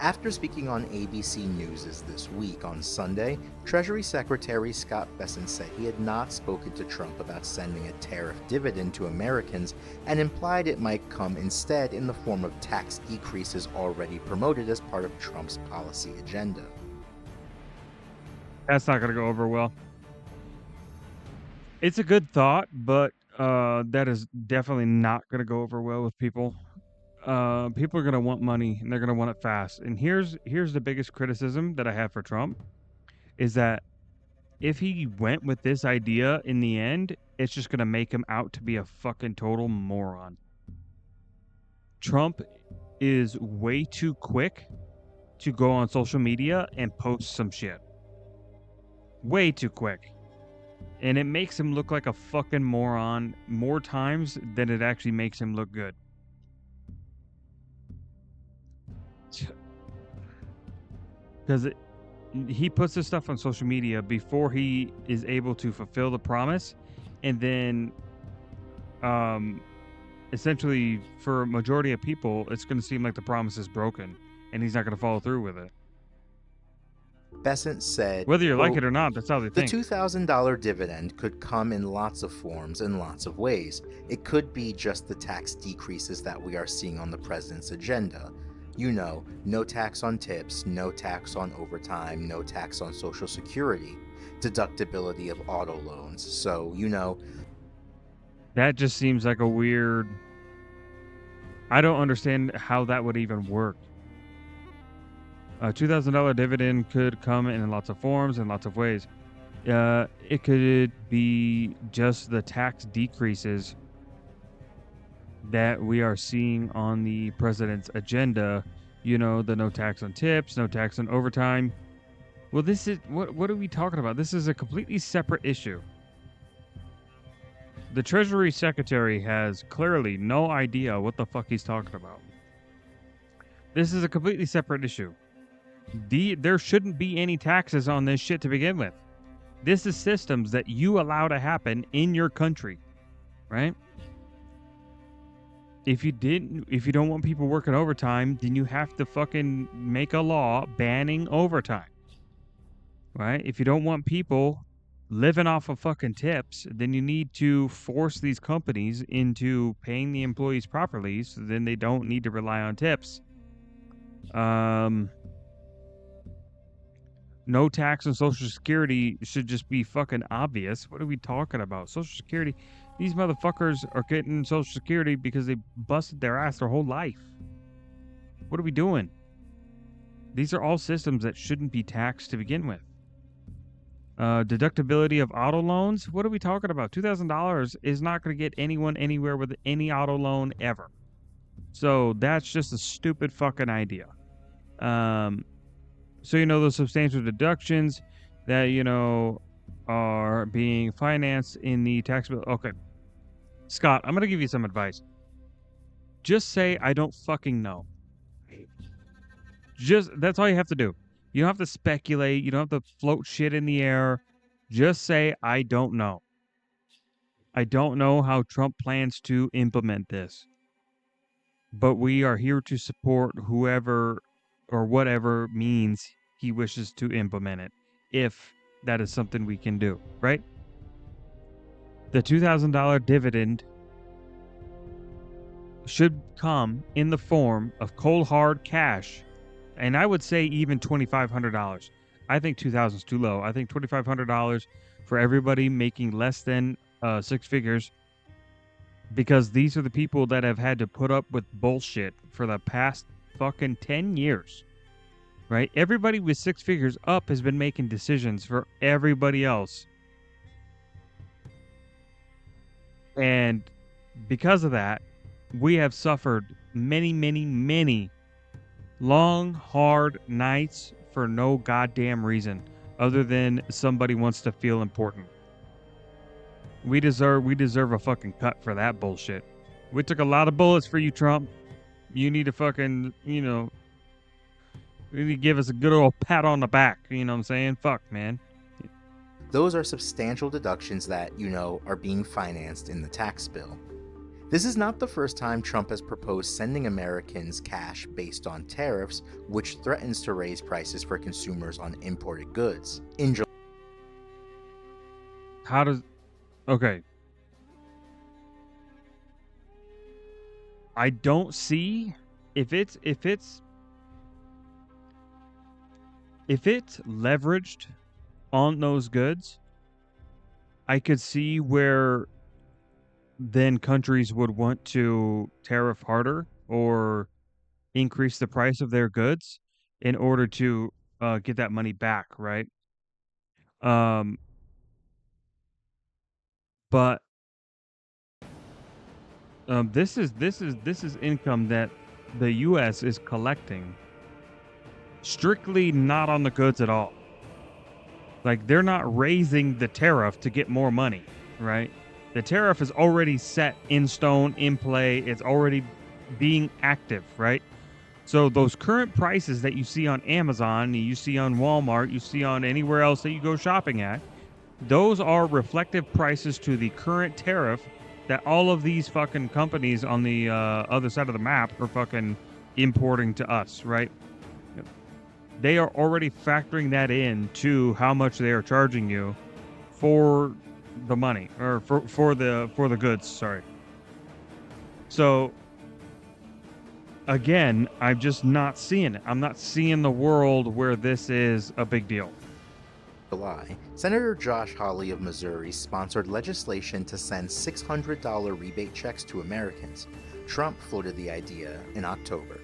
Speaker 3: After speaking on ABC News this week on Sunday, Treasury Secretary Scott Bessent said he had not spoken to Trump about sending a tariff dividend to Americans and implied it might come instead in the form of tax decreases already promoted as part of Trump's policy agenda.
Speaker 1: That's not going to go over well. It's a good thought, but that is definitely not going to go over well with people. People are going to want money and they're going to want it fast. And here's the biggest criticism that I have for Trump is that if he went with this idea in the end, it's just going to make him out to be a fucking total moron. Trump is way too quick to go on social media and post some shit. Way too quick. And it makes him look like a fucking moron more times than it actually makes him look good. Because he puts this stuff on social media before he is able to fulfill the promise. And then essentially for a majority of people, it's going to seem like the promise is broken and he's not going to follow through with it.
Speaker 3: Bessent said,
Speaker 1: Whether you like
Speaker 3: quote,
Speaker 1: it or not, that's how they
Speaker 3: "The
Speaker 1: think.
Speaker 3: $2,000 dividend could come in lots of forms and lots of ways. It could be just the tax decreases that we are seeing on the president's agenda. You know, no tax on tips, no tax on overtime, no tax on Social Security, deductibility of auto loans. So, you know,
Speaker 1: That just seems like a weird... I don't understand how that would even work. A $2,000 dividend could come in lots of forms and lots of ways. It could be just the tax decreases that we are seeing on the president's agenda. You know, the no tax on tips, no tax on overtime. Well, this is... What are we talking about? This is a completely separate issue. The Treasury Secretary has clearly no idea what the fuck he's talking about. This is a completely separate issue. There shouldn't be any taxes on this shit to begin with. This is systems that you allow to happen in your country, right? If you don't want people working overtime, then you have to fucking make a law banning overtime, right? If you don't want people living off of fucking tips, then you need to force these companies into paying the employees properly, so then they don't need to rely on tips. No tax on Social Security should just be fucking obvious. What are we talking about? Social Security, these motherfuckers are getting Social Security because they busted their ass their whole life. What are we doing? These are all systems that shouldn't be taxed to begin with. Deductibility of auto loans? What are we talking about? $2,000 is not going to get anyone anywhere with any auto loan ever. So that's just a stupid fucking idea. So, you know, those substantial deductions that, you know, are being financed in the tax bill. Okay. Scott, I'm going to give you some advice. Just say, I don't fucking know. That's all you have to do. You don't have to speculate. You don't have to float shit in the air. Just say, I don't know. I don't know how Trump plans to implement this. But we are here to support whoever or whatever means he wishes to implement it, if that is something we can do, right? The $2,000 dividend should come in the form of cold hard cash, and I would say even $2,500. I think $2,000 is too low. I think $2,500 for everybody making less than 6 figures, because these are the people that have had to put up with bullshit for the past fucking 10 years, right? Everybody with 6 figures up has been making decisions for everybody else. And because of that, we have suffered many, many, many long, hard nights for no goddamn reason other than somebody wants to feel important. We deserve a fucking cut for that bullshit. We took a lot of bullets for you, Trump. You need to fucking, you know, you need to give us a good old pat on the back. You know what I'm saying? Fuck, man.
Speaker 3: those are substantial deductions that, you know, are being financed in the tax bill. This is not the first time Trump has proposed sending Americans cash based on tariffs, which threatens to raise prices for consumers on imported goods. In July,
Speaker 1: How does... Okay. I don't see... If it's leveraged on those goods, I could see where then countries would want to tariff harder or increase the price of their goods in order to get that money back, right? But this is income that the U.S. is collecting strictly not on the goods at all. Like, they're not raising the tariff to get more money, right? The tariff is already set in stone, in play. It's already being active, right? So those current prices that you see on Amazon, you see on Walmart, you see on anywhere else that you go shopping at, those are reflective prices to the current tariff that all of these fucking companies on the other side of the map are fucking importing to us, right? They are already factoring that in to how much they are charging you for the money, or for the goods, sorry. So again, I'm just not seeing it. I'm not seeing the world where this is a big deal.
Speaker 3: July, Senator Josh Hawley of Missouri sponsored legislation to send $600 rebate checks to Americans. Trump floated the idea in October.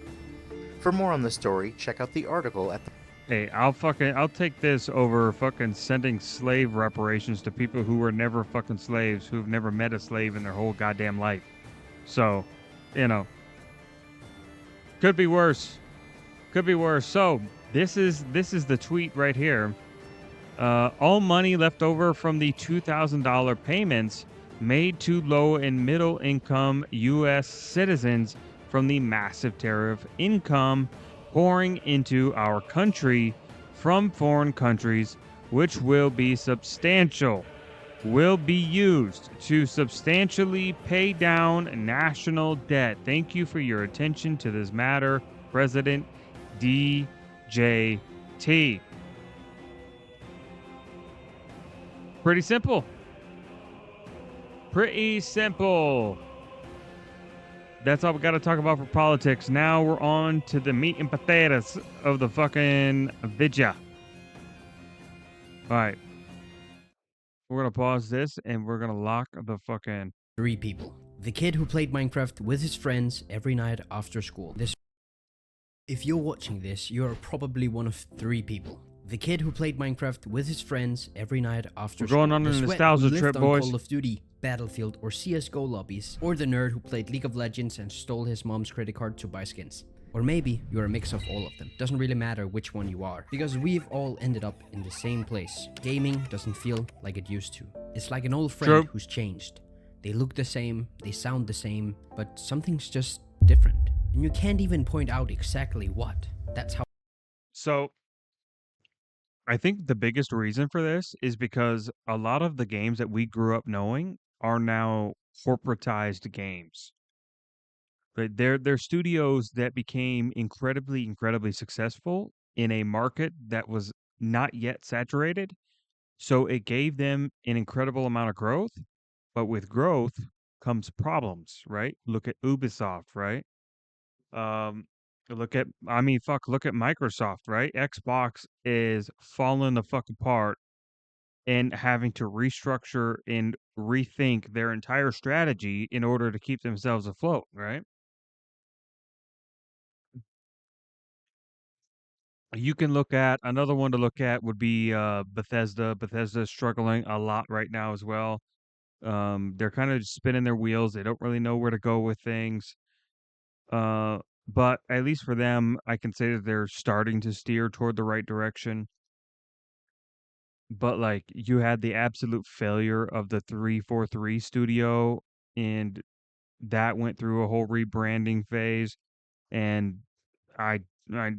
Speaker 3: For more on the story, check out the article at the
Speaker 1: Hey, I'll take this over fucking sending slave reparations to people who were never fucking slaves, who've never met a slave in their whole goddamn life. So, you know, could be worse. Could be worse. So, this is the tweet right here. All money left over from the $2,000 payments made to low and middle income U.S. citizens from the massive tariff income pouring into our country from foreign countries, which will be substantial, will be used to substantially pay down national debt. Thank you for your attention to this matter, President DJT. Pretty simple. Pretty simple. That's all we got to talk about for politics. Now we're on to the meat and potatoes of the fucking vidya. All right. We're going to pause this and we're going to lock the fucking...
Speaker 4: 3 people. The kid who played Minecraft with his friends every night after school. If you're watching this, you are probably one of 3 people. The kid who played Minecraft with his friends every night after school.
Speaker 1: We're going on a nostalgia trip, boys.
Speaker 4: Call of Duty, Battlefield, or CSGO lobbies. Or the nerd who played League of Legends and stole his mom's credit card to buy skins. Or maybe you're a mix of all of them. Doesn't really matter which one you are. Because we've all ended up in the same place. Gaming doesn't feel like it used to. It's like an old friend who's changed. They look the same, they sound the same, but something's just different. And you can't even point out exactly what. That's how...
Speaker 1: So, I think the biggest reason for this is because a lot of the games that we grew up knowing are now corporatized games. But they're studios that became incredibly successful in a market that was not yet saturated. So it gave them an incredible amount of growth, but with growth comes problems, right? Look at Ubisoft, right? Look at Microsoft, right? Xbox is falling the fuck apart and having to restructure and rethink their entire strategy in order to keep themselves afloat, right? You can look at another one to look at would be Bethesda. Bethesda is struggling a lot right now as well. They're kind of spinning their wheels. They don't really know where to go with things. But at least for them, I can say that they're starting to steer toward the right direction. But like you had the absolute failure of the 343 studio, and that went through a whole rebranding phase. And I I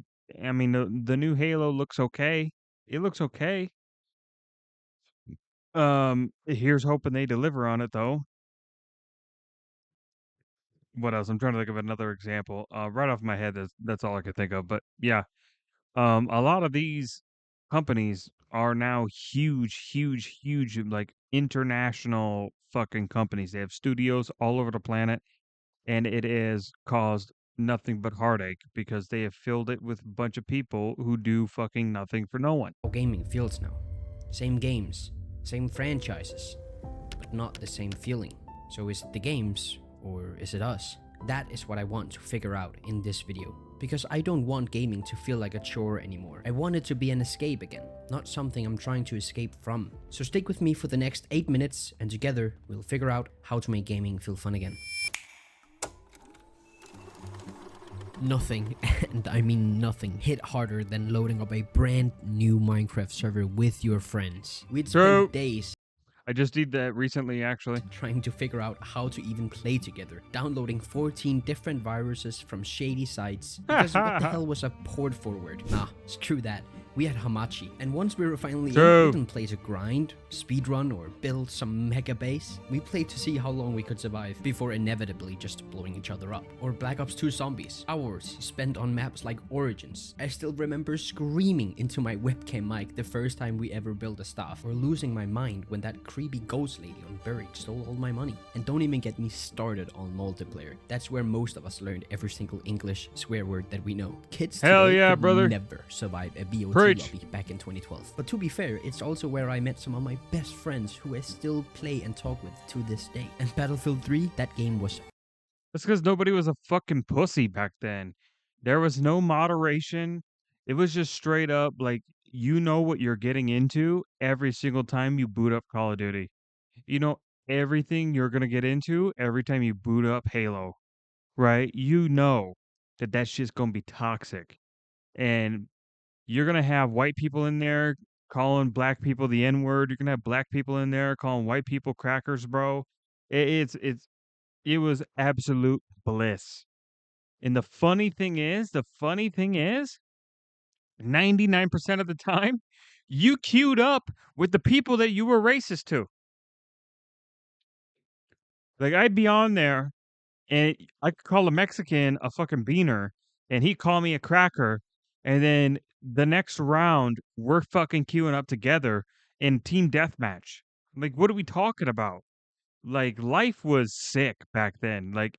Speaker 1: I mean the new Halo looks okay. It looks okay. Here's hoping they deliver on it though. What else? I'm trying to think of another example. Right off my head, that's all I could think of. But yeah, a lot of these companies are now huge, like international fucking companies. They have studios all over the planet, and it has caused nothing but heartache because they have filled it with a bunch of people who do fucking nothing for no one.
Speaker 4: gaming feels now. Same games, same franchises, but not the same feeling. So is it the games or is it us? That is what I want to figure out in this video. Because I don't want gaming to feel like a chore anymore. I want it to be an escape again, not something I'm trying to escape from. So stick with me for the next 8 minutes and together we'll figure out how to make gaming feel fun again. Nothing, and I mean nothing, hit harder than loading up a brand new Minecraft server with your friends. We'd
Speaker 1: True.
Speaker 4: spend days
Speaker 1: I just did that recently, actually.
Speaker 4: trying to figure out how to even play together, downloading 14 different viruses from shady sites, because what the hell was a port forward? Nah, screw that. We had Hamachi, and once we were finally in,
Speaker 1: True.
Speaker 4: we didn't play to grind, speedrun, or build some mega base. We played to see how long we could survive before inevitably just blowing each other up. Or Black Ops 2 Zombies, hours spent on maps like Origins. I still remember screaming into my webcam mic the first time we ever built a staff, or losing my mind when that creepy ghost lady on Buried stole all my money. And don't even get me started on multiplayer. That's where most of us learned every single English swear word that we know. Kids
Speaker 1: Hell
Speaker 4: today
Speaker 1: yeah,
Speaker 4: could
Speaker 1: brother.
Speaker 4: never survive a BOT
Speaker 1: Preach.
Speaker 4: lobby back in 2012. But to be fair, it's also where I met some of my best friends who I still play and talk with to this day. And Battlefield 3, that game was
Speaker 1: That's because nobody was a fucking pussy back then. There was no moderation. It was just straight up like you know what you're getting into every single time you boot up Call of Duty. You know everything you're gonna get into every time you boot up Halo, right? You know that shit's gonna be toxic, and you're gonna have white people in there calling black people the N word. You're gonna have black people in there calling white people crackers, bro. It was absolute bliss. And the funny thing is, 99% of the time, you queued up with the people that you were racist to. Like, I'd be on there, and I could call a Mexican a fucking beaner, and he'd call me a cracker, and then the next round, we're fucking queuing up together in team deathmatch. Like, what are we talking about? Like, life was sick back then. Like,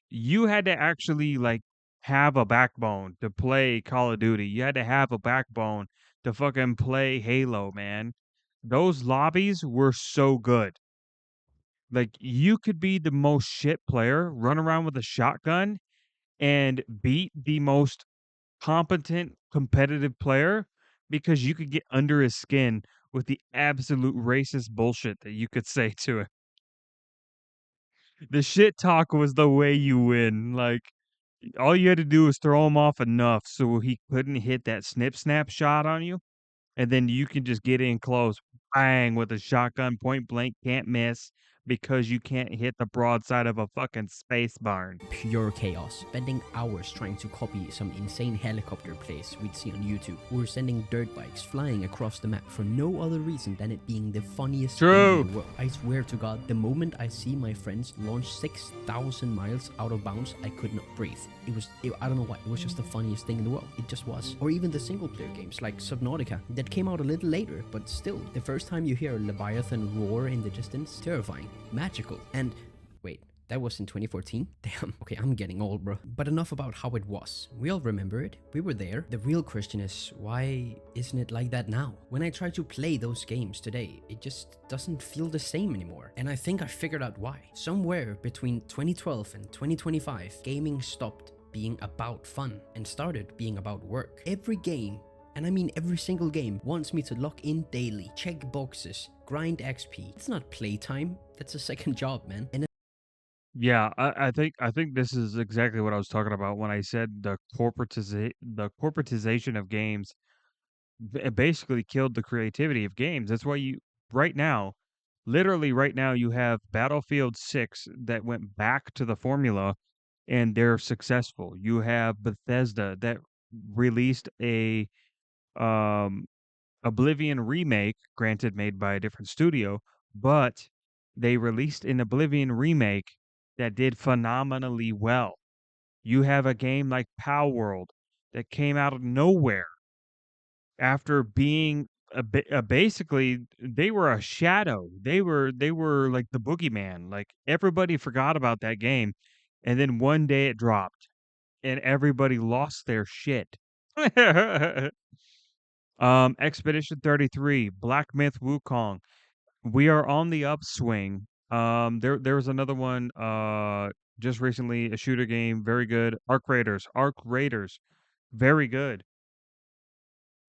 Speaker 1: you had to actually like have a backbone to play Call of Duty. You had to have a backbone to fucking play Halo, man. Those lobbies were so good. Like you could be the most shit player, run around with a shotgun and beat the most competent competitive player because you could get under his skin with the absolute racist bullshit that you could say to him. The shit talk was the way you win. Like all you had to do was throw him off enough so he couldn't hit that snap shot on you, and then you can just get in close, bang, with a shotgun, point blank, can't miss because you can't hit the broadside of a fucking space barn.
Speaker 4: pure chaos, spending hours trying to copy some insane helicopter plays we'd see on YouTube, or sending dirt bikes flying across the map for no other reason than it being the funniest
Speaker 1: True.
Speaker 4: thing in the world. I swear to God, the moment I see my friends launch 6,000 miles out of bounds, I could not breathe. I don't know why, it was just the funniest thing in the world. It just was. Or even the single player games like Subnautica that came out a little later, but still, the first time you hear a Leviathan roar in the distance, terrifying, magical. And wait, that was in 2014? Damn, okay, I'm getting old, bro. But enough about how it was. We all remember it. We were there. The real question is, why isn't it like that now? When I try to play those games today, it just doesn't feel the same anymore. And I think I figured out why. Somewhere between 2012 and 2025, gaming stopped being about fun and started being about work. Every game, and I mean every single game, wants me to log in daily, check boxes, grind XP. It's not playtime. That's a second job, man. And
Speaker 1: Yeah, I think this is exactly what I was talking about when I said the corporatization of games basically killed the creativity of games. That's why you right now, literally right now, you have Battlefield 6 that went back to the formula and they're successful. You have Bethesda that released a um Oblivion remake, granted made by a different studio, but they released an Oblivion remake that did phenomenally well. You have a game like Pow World that came out of nowhere after being basically they were a shadow. They were like the boogeyman. Like everybody forgot about that game, and then one day it dropped, and everybody lost their shit. Expedition 33, Black Myth Wukong. We are on the upswing. There was another one just recently, a shooter game, very good. Arc Raiders, very good.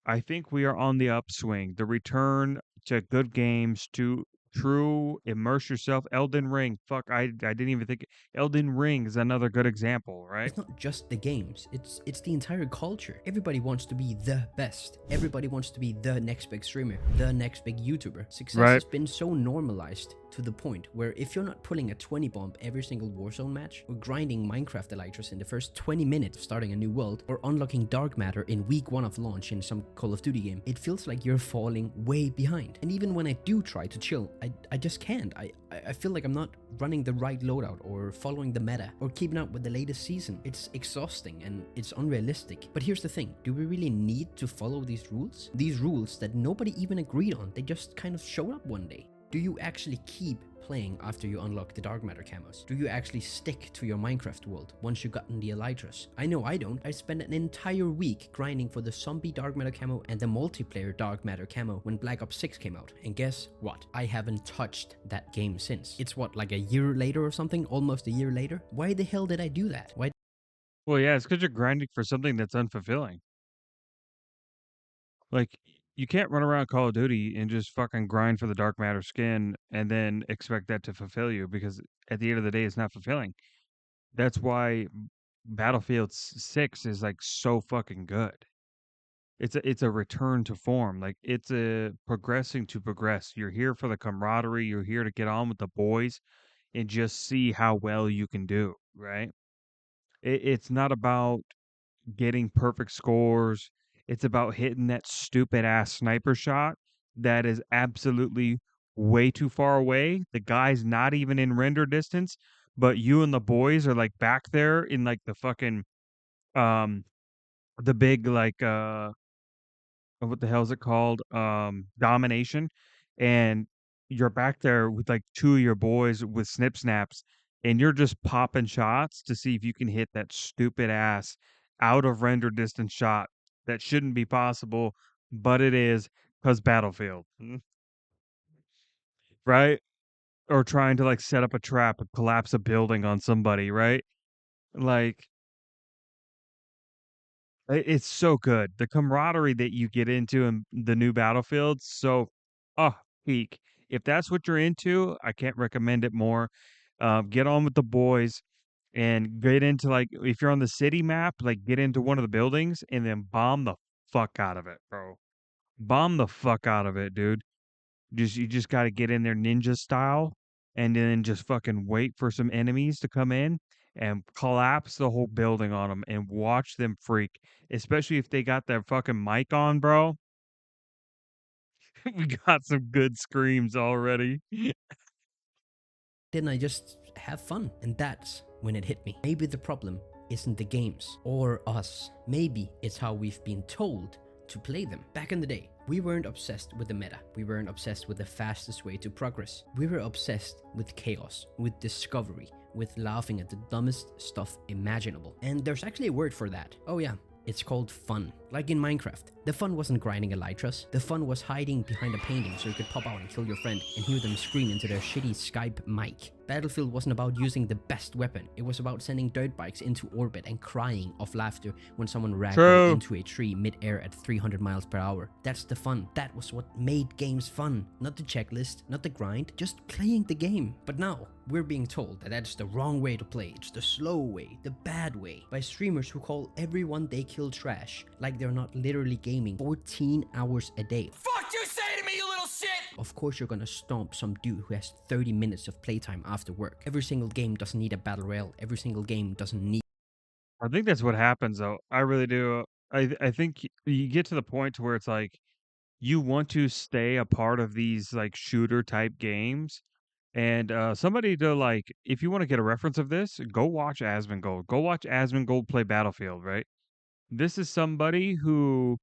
Speaker 1: I think we are on the upswing. The return to good games, to true immerse yourself. Elden Ring. Fuck, I didn't even think Elden Ring is another good example, right?
Speaker 4: It's not just the games, it's the entire culture. Everybody wants to be the best. Everybody wants to be the next big streamer, the next big YouTuber. Success
Speaker 1: Right.
Speaker 4: has been so normalized to the point where if you're not pulling a 20 bomb every single Warzone match, or grinding Minecraft Elytras in the first 20 minutes of starting a new world, or unlocking Dark Matter in week 1 of launch in some Call of Duty game, it feels like you're falling way behind. And even when I do try to chill, I just can't. I feel like I'm not running the right loadout, or following the meta, or keeping up with the latest season. It's exhausting and it's unrealistic. But here's the thing, do we really need to follow these rules? These rules that nobody even agreed on, they just kind of showed up one day. Do you actually keep playing after you unlock the Dark Matter camos? Do you actually stick to your Minecraft world once you've gotten the Elytras? I know I don't. I spent an entire week grinding for the Zombie Dark Matter camo and the multiplayer Dark Matter camo when Black Ops 6 came out. And guess what? I haven't touched that game since. It's what, like a year later or something? Almost a year later? Why the hell did I do that? Why
Speaker 1: Well, yeah, it's because you're grinding for something that's unfulfilling. Like, you can't run around Call of Duty and just fucking grind for the Dark Matter skin and then expect that to fulfill you, because at the end of the day, it's not fulfilling. That's why Battlefield 6 is like so fucking good. It's a return to form. Like, it's a progressing to progress. You're here for the camaraderie. You're here to get on with the boys and just see how well you can do, right? It's not about getting perfect scores. It's about hitting that stupid ass sniper shot that is absolutely way too far away. The guy's not even in render distance, but you and the boys are like back there in like the fucking um the big like what the hell is it called? Domination. And you're back there with like two of your boys with snip snaps, and you're just popping shots to see if you can hit that stupid ass out of render distance shot that shouldn't be possible, but it is because Battlefield, right? Or trying to like set up a trap and collapse a building on somebody, right? Like, it's so good. The camaraderie that you get into in the new Battlefield, so peak. If that's what you're into, I can't recommend it more. Get on with the boys and get into like if you're on the city map, like get into one of the buildings and then bomb the fuck out of it, bro. Bomb the fuck out of it, dude. You just got to get in there ninja style and then just fucking wait for some enemies to come in and collapse the whole building on them and watch them freak, especially if they got their fucking mic on, bro. We got some good screams already.
Speaker 4: didn't I just have fun? And that's when it hit me. Maybe the problem isn't the games or us. Maybe it's how we've been told to play them. Back in the day, we weren't obsessed with the meta. We weren't obsessed with the fastest way to progress. We were obsessed with chaos, with discovery, with laughing at the dumbest stuff imaginable. And there's actually a word for that. Oh yeah, it's called fun. Like in Minecraft, the fun wasn't grinding Elytras. The fun was hiding behind a painting so you could pop out and kill your friend and hear them scream into their shitty Skype mic. Battlefield wasn't about using the best weapon. It was about sending dirt bikes into orbit and crying of laughter when someone
Speaker 1: True.
Speaker 4: ragdolled into a tree mid-air at 300 miles per hour. That's the fun. That was what made games fun. Not the checklist, not the grind, just playing the game. But now, we're being told that that's the wrong way to play. It's the slow way, the bad way, by streamers who call everyone they kill trash, like they're not literally gaming 14 hours a day.
Speaker 5: Fuck you say to me, you little shit!
Speaker 4: Of course you're gonna stomp some dude who has 30 minutes of playtime after work. Every single game doesn't need a battle royale. Every single game doesn't need
Speaker 1: I think that's what happens though. I really do. I think you get to the point to where it's like you want to stay a part of these like shooter type games. And somebody to like, if you want to get a reference of this, go watch Asmongold. Go watch Asmongold play Battlefield, right? This is somebody who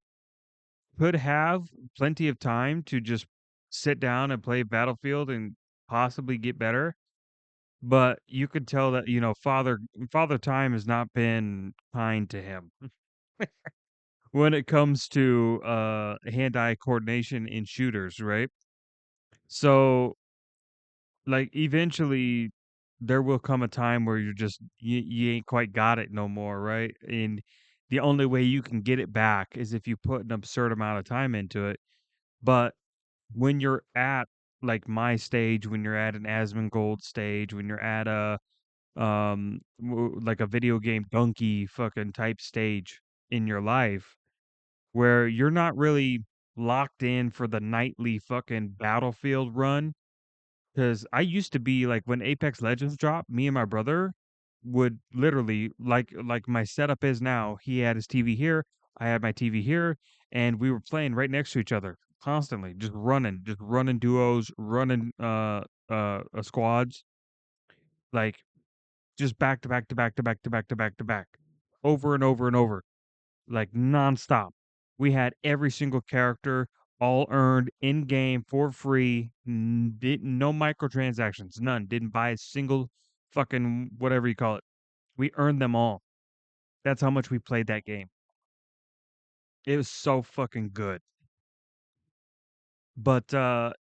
Speaker 1: could have plenty of time to just sit down and play Battlefield and possibly get better. But you could tell that, Father Time has not been kind to him when it comes to hand-eye coordination in shooters, right? So like eventually there will come a time where you ain't quite got it no more, right? And the only way you can get it back is if you put an absurd amount of time into it. But when you're at like my stage, when you're at an Asmongold stage, when you're at a like a video game donkey fucking type stage in your life, where you're not really locked in for the nightly fucking battlefield run. Because I used to be like, when Apex Legends dropped, me and my brother would literally, like my setup is now. He had his TV here, I had my TV here, and we were playing right next to each other constantly, just running duos, running squads, like just back to back to back to back to back to back to back, over and over and over, like nonstop. We had every single character all earned in game for free. No microtransactions, none. Didn't buy a single fucking whatever you call it. We earned them all. That's how much we played that game. It was so fucking good. But I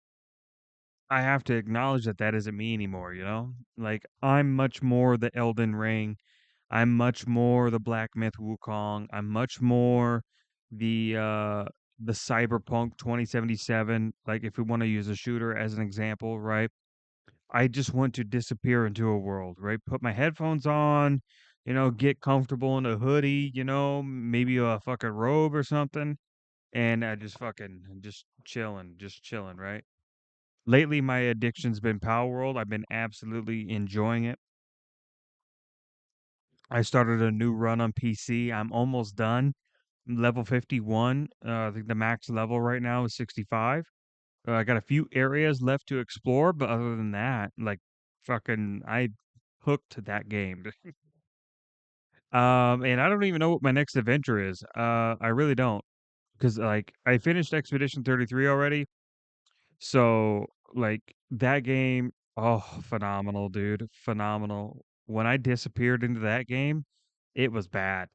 Speaker 1: have to acknowledge that that isn't me anymore, you know? Like, I'm much more the Elden Ring. I'm much more the Black Myth Wukong. I'm much more the Cyberpunk 2077. Like, if we want to use a shooter as an example, right? I just want to disappear into a world, right? Put my headphones on, get comfortable in a hoodie, maybe a fucking robe or something, and I just chilling, right? Lately, my addiction's been Power World. I've been absolutely enjoying it. I started a new run on PC. I'm almost done. Level 51. I think the max level right now is 65. I got a few areas left to explore, but other than that, like, fucking, I hooked to that game. And I don't even know what my next adventure is. I really don't, because like I finished Expedition 33 already. So, like, that game, oh, phenomenal, dude. Phenomenal. When I disappeared into that game, it was bad.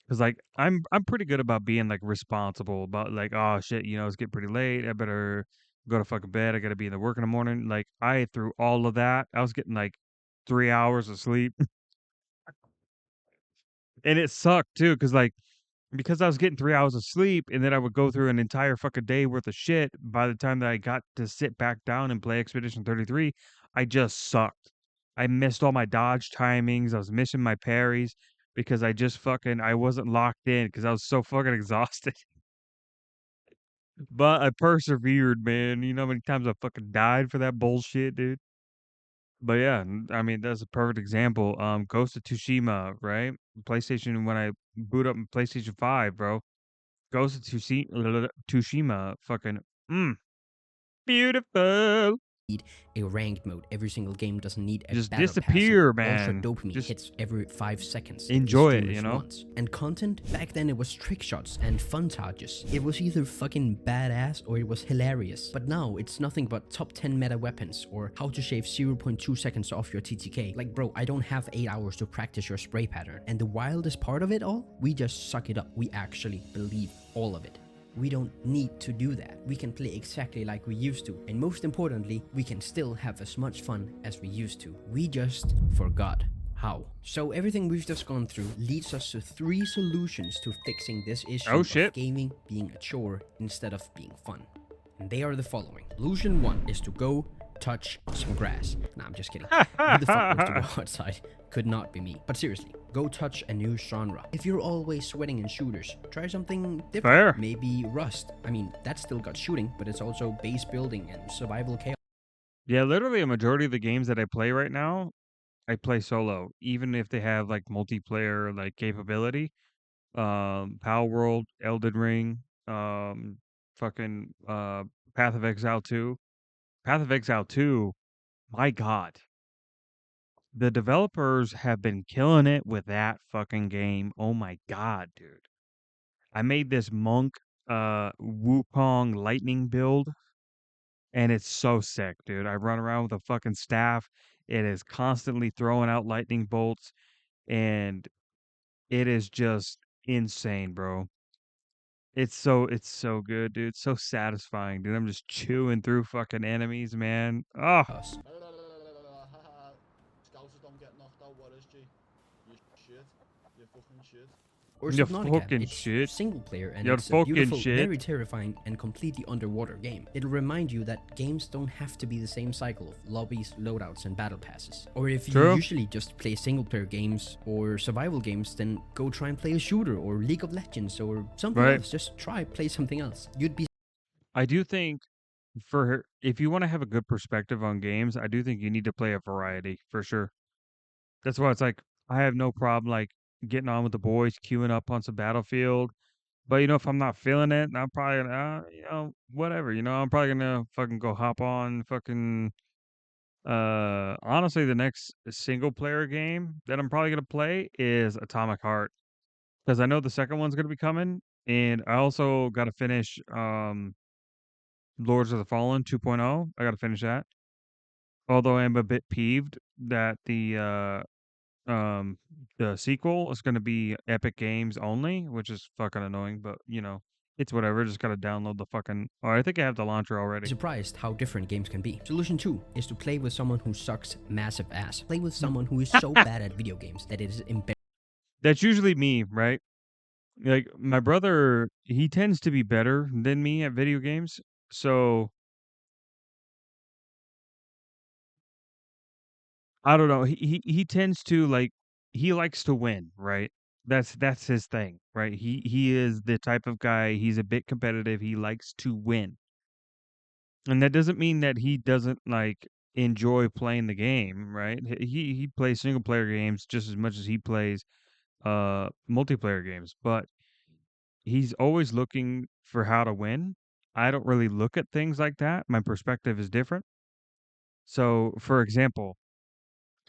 Speaker 1: Cause like I'm pretty good about being like responsible about like, oh shit, it's getting pretty late. I better go to fucking bed. I gotta be in the work in the morning. Like, I through all of that, I was getting like 3 hours of sleep. And it sucked too, because I was getting 3 hours of sleep, and then I would go through an entire fucking day worth of shit. By the time that I got to sit back down and play Expedition 33, I just sucked. I missed all my dodge timings. I was missing my parries because I wasn't locked in because I was so fucking exhausted. But I persevered, man. You know how many times I fucking died for that bullshit, dude? But yeah, I mean, that's a perfect example. Ghost of Tsushima, right? PlayStation, when I boot up PlayStation 5, bro. Ghost of Tsushima, fucking, beautiful.
Speaker 4: a ranked mode. Every single game doesn't need a
Speaker 1: Just
Speaker 4: battle pass.
Speaker 1: disappear,
Speaker 4: Ultra
Speaker 1: man.
Speaker 4: dopamine
Speaker 1: Just
Speaker 4: hits every 5 seconds.
Speaker 1: enjoy
Speaker 4: these
Speaker 1: it,
Speaker 4: streamers
Speaker 1: you know?
Speaker 4: wants. And content, back then it was trick shots and funtages. It was either fucking badass or it was hilarious. But now it's nothing but top 10 meta weapons or how to shave 0.2 seconds off your TTK. Like, bro, I don't have 8 hours to practice your spray pattern. And the wildest part of it all, we just suck it up. We actually believe all of it. We don't need to do that. We can play exactly like we used to. And most importantly, we can still have as much fun as we used to. We just forgot how. So everything we've just gone through leads us to 3 solutions to fixing this issue
Speaker 1: Oh, shit.
Speaker 4: of gaming being a chore instead of being fun. And they are the following. Solution 1 is to go touch some grass. Nah, I'm just kidding. Who the fuck wants to go outside? Could not be me. But seriously, go touch a new genre. If you're always sweating in shooters, try something different.
Speaker 1: Fair.
Speaker 4: Maybe Rust. I mean, that's still got shooting, but it's also base building and survival chaos.
Speaker 1: Yeah, literally a majority of the games that I play right now, I play solo, even if they have like multiplayer like capability. Power World, Elden Ring, fucking Path of Exile 2. Path of Exile 2, my god. The developers have been killing it with that fucking game. Oh my god, dude. I made this monk Wukong lightning build, and it's so sick, dude. I run around with a fucking staff. It is constantly throwing out lightning bolts, and it is just insane, bro. It's so good, dude. So satisfying, dude. I'm just chewing through fucking enemies, man. Oh,
Speaker 6: Scousers don't get knocked out, what is G? You shit. You fucking shit.
Speaker 4: Or
Speaker 1: You
Speaker 4: Subnautica.
Speaker 1: fucking
Speaker 4: It's
Speaker 1: shit.
Speaker 4: single player and
Speaker 1: You
Speaker 4: it's a
Speaker 1: fucking
Speaker 4: beautiful,
Speaker 1: shit.
Speaker 4: very terrifying, and completely underwater game. It'll remind you that games don't have to be the same cycle of lobbies, loadouts, and battle passes. Or if you
Speaker 1: True.
Speaker 4: usually just play single player games or survival games, then go try and play a shooter or League of Legends or something
Speaker 1: Right.
Speaker 4: else. Just play something else. You'd be
Speaker 1: I do think if you want to have a good perspective on games, I do think you need to play a variety for sure. That's why it's like I have no problem like getting on with the boys, queuing up on some Battlefield. But if I'm not feeling it, I'm probably gonna, whatever. I'm probably gonna fucking go hop on fucking. Honestly, the next single player game that I'm probably gonna play is Atomic Heart because I know the second one's gonna be coming, and I also got to finish Lords of the Fallen 2.0. I got to finish that. Although I am a bit peeved that the sequel is going to be Epic Games only, which is fucking annoying, but it's whatever. Just got to download the fucking or I think I have the launcher already.
Speaker 4: surprised how different games can be. Solution 2 is to play with someone who sucks massive ass. Play with someone who is so bad at video games that it is embarrassing.
Speaker 1: That's usually me, right? Like my brother, he tends to be better than me at video games. So I don't know. He tends to like he likes to win, right? That's his thing, right? He is the type of guy, he's a bit competitive. He likes to win. And that doesn't mean that he doesn't like enjoy playing the game, right? He plays single player games just as much as he plays multiplayer games, but he's always looking for how to win. I don't really look at things like that. My perspective is different. So, for example,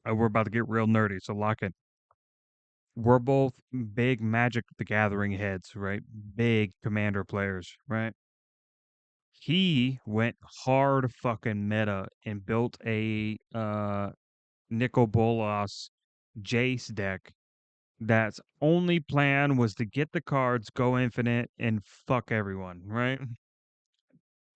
Speaker 1: we're about to get real nerdy, so lock in. We're both big Magic the Gathering heads, right? Big Commander players, right? He went hard fucking meta and built a Nicol Bolas Jace deck that's only plan was to get the cards, go infinite, and fuck everyone, right?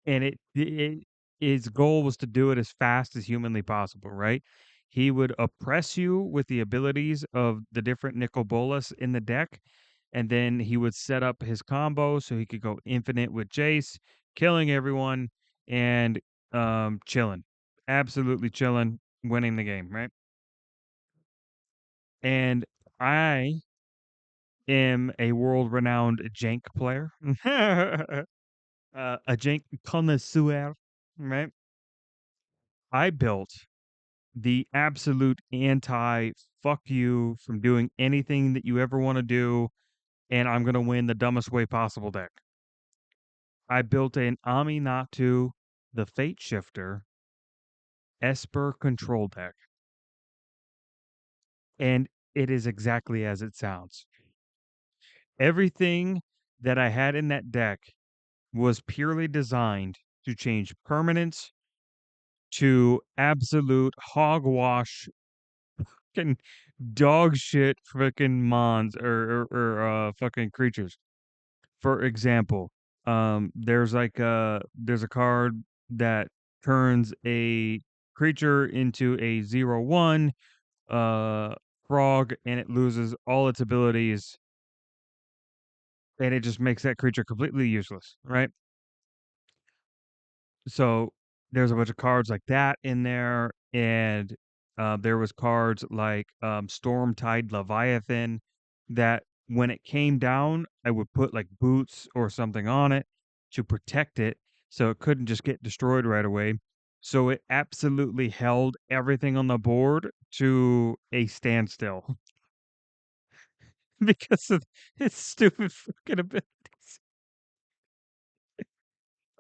Speaker 1: And his goal was to do it as fast as humanly possible, right? He would oppress you with the abilities of the different Nicol Bolas in the deck, and then he would set up his combo so he could go infinite with Jace, killing everyone and chilling, absolutely chilling, winning the game, right? And I am a world-renowned jank player, a jank connoisseur, right? I built the absolute anti fuck you from doing anything that you ever want to do, and I'm going to win the dumbest way possible deck. I built an Aminatu, the Fate Shifter, Esper control deck. And it is exactly as it sounds. Everything that I had in that deck was purely designed to change permanence to absolute hogwash fucking dog shit fucking mons or fucking creatures. For example, there's a card that turns a creature into a 0/1 frog and it loses all its abilities and it just makes that creature completely useless, right? So there's a bunch of cards like that in there, and there was cards like Stormtide Leviathan that when it came down, I would put like boots or something on it to protect it so it couldn't just get destroyed right away. So it absolutely held everything on the board to a standstill because of its stupid fucking abilities.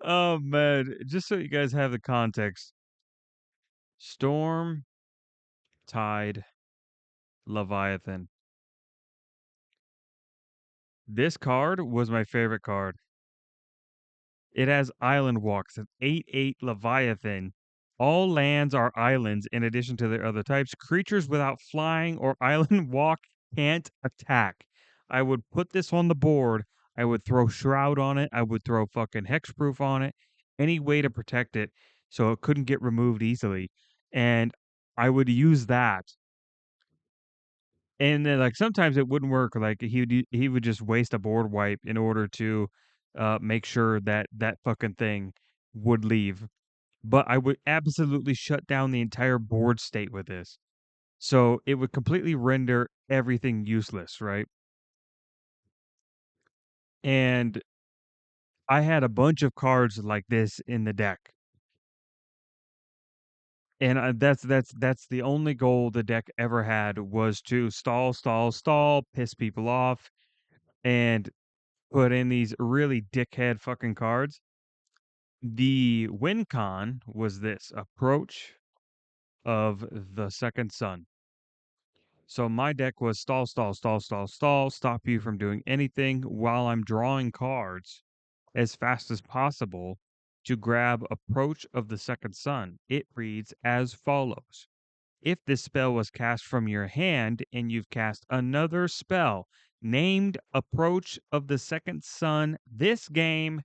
Speaker 1: Oh man, just so you guys have the context. Storm Tide Leviathan. This card was my favorite card. It has Island Walks, an 8/8 Leviathan. All lands are islands in addition to their other types. Creatures without flying or island walk can't attack. I would put this on the board. I would throw Shroud on it. I would throw fucking Hexproof on it. Any way to protect it so it couldn't get removed easily. And I would use that And then like sometimes it wouldn't work. Like he would just waste a board wipe in order to make sure that that fucking thing would leave. But I would absolutely shut down the entire board state with this. So it would completely render everything useless, right? And I had a bunch of cards like this in the deck. And that's the only goal the deck ever had was to stall, stall, stall, piss people off, and put in these really dickhead fucking cards. The win con was this approach of the second sun. So my deck was stall, stall, stall, stall, stall, stop you from doing anything while I'm drawing cards as fast as possible to grab Approach of the Second Sun. It reads as follows. If this spell was cast from your hand and you've cast another spell named Approach of the Second Sun this game,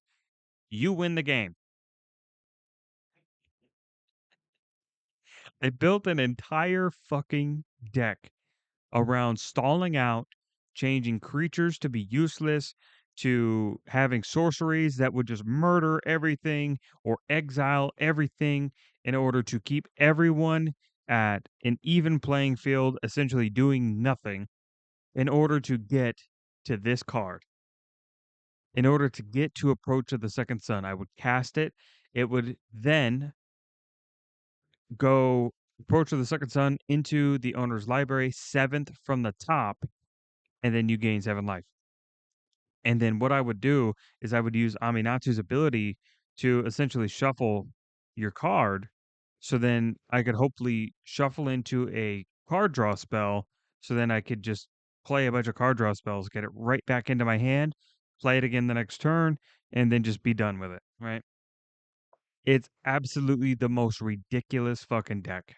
Speaker 1: you win the game. I built an entire fucking deck around stalling out, changing creatures to be useless, to having sorceries that would just murder everything or exile everything in order to keep everyone at an even playing field, essentially doing nothing in order to get to this card. In order to get to Approach of the Second Sun, I would cast it. It would then go Approach of the Second Sun into the owner's library, 7th from the top, and then you gain 7 life. And then what I would do is I would use Aminatsu's ability to essentially shuffle your card. So then I could hopefully shuffle into a card draw spell. So then I could just play a bunch of card draw spells, get it right back into my hand, play it again the next turn, and then just be done with it. Right? It's absolutely the most ridiculous fucking deck.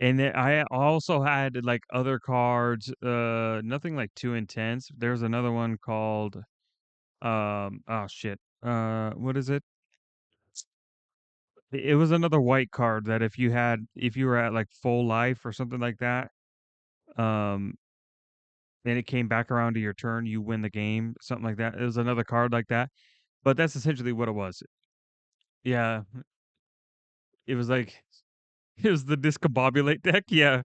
Speaker 1: And then I also had like other cards, nothing like too intense. There's another one called oh shit. What is it? It was another white card that if you were at like full life or something like that, um and it came back around to your turn, you win the game, something like that. It was another card like that. But that's essentially what it was. Yeah, it was like it was the discombobulate deck. Yeah.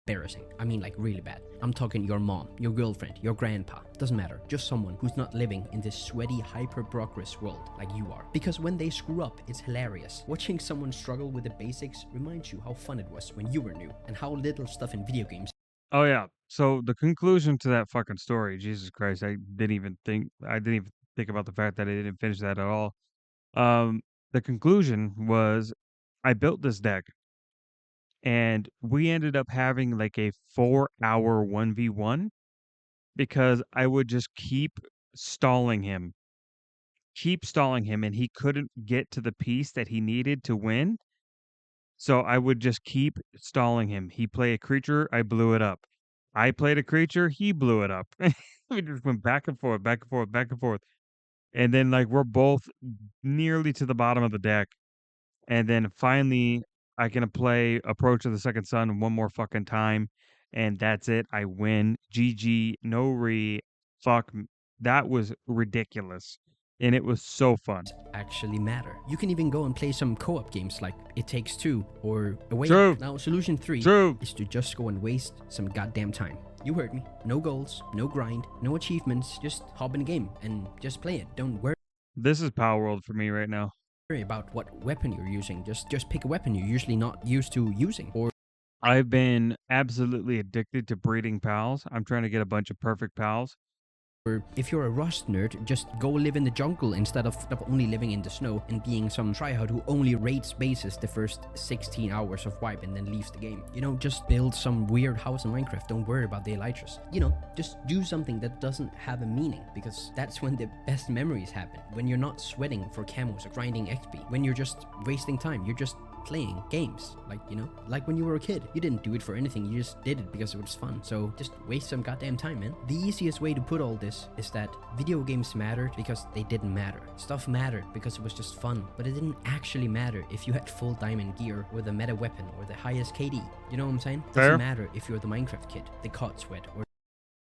Speaker 4: Embarrassing. I mean, like, really bad. I'm talking your mom, your girlfriend, your grandpa. Doesn't matter. Just someone who's not living in this sweaty, hyper-progress world like you are. Because when they screw up, it's hilarious. Watching someone struggle with the basics reminds you how fun it was when you were new, and how little stuff in video games
Speaker 1: Oh yeah. So the conclusion to that fucking story, Jesus Christ, I didn't even think about the fact that I didn't finish that at all. The conclusion was I built this deck and we ended up having like a 4-hour 1v1 because I would just stalling him, keep stalling him, and he couldn't get to the piece that he needed to win. So I would just keep stalling him. He played a creature, I blew it up. I played a creature, he blew it up. We just went back and forth, back and forth, back and forth. And then like we're both nearly to the bottom of the deck. And then finally I can play Approach of the Second Sun one more fucking time. And that's it. I win. GG, no re. Fuck. That was ridiculous. And it was so fun.
Speaker 4: actually matter. You can even go and play some co-op games like It Takes Two or Away.
Speaker 1: True.
Speaker 4: Now, solution 3
Speaker 1: True.
Speaker 4: is to just go and waste some goddamn time. You heard me. No goals, no grind, no achievements. Just hop in the game and just play it. Don't worry
Speaker 1: This is Power World for me right now.
Speaker 4: about what weapon you're using. Just pick a weapon you're usually not used to using. Or
Speaker 1: I've been absolutely addicted to breeding pals. I'm trying to get a bunch of perfect pals.
Speaker 4: if you're a Rust nerd, just go live in the jungle instead of only living in the snow and being some tryhard who only raids bases the first 16 hours of wipe and then leaves the game. You know, just build some weird house in Minecraft. Don't worry about the elytras. You know, just do something that doesn't have a meaning, because that's when the best memories happen. When you're not sweating for camos or grinding XP. When you're just wasting time. You're just playing games. Like, you know, like when you were a kid, you didn't do it for anything, you just did it because it was fun. So just waste some goddamn time, man. The easiest way to put all this is that video games mattered because they didn't matter. Stuff mattered because it was just fun, but it didn't actually matter if you had full diamond gear or the meta weapon or the highest KD. You know what I'm saying? It
Speaker 1: Fair.
Speaker 4: doesn't matter if you're the Minecraft kid, the COD sweat, or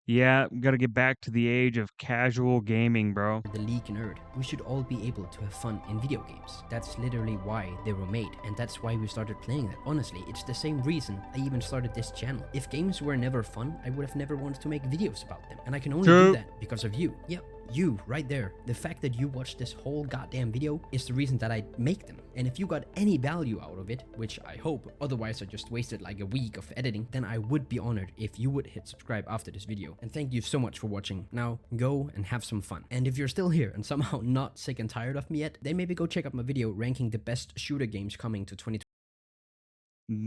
Speaker 1: Yeah, gotta get back to the age of casual gaming, bro.
Speaker 4: the League nerd. We should all be able to have fun in video games. That's literally why they were made, and that's why we started playing them. Honestly, it's the same reason I even started this channel. If games were never fun, I would have never wanted to make videos about them. And I can only
Speaker 1: True.
Speaker 4: do that because of you. Yep, you, right there. The fact that you watched this whole goddamn video is the reason that I make them. And if you got any value out of it, which I hope, otherwise I just wasted like a week of editing, then I would be honored if you would hit subscribe after this video. And thank you so much for watching. Now, go and have some fun. And if you're still here and somehow not sick and tired of me yet, then maybe go check out my video ranking the best shooter games coming to 2020.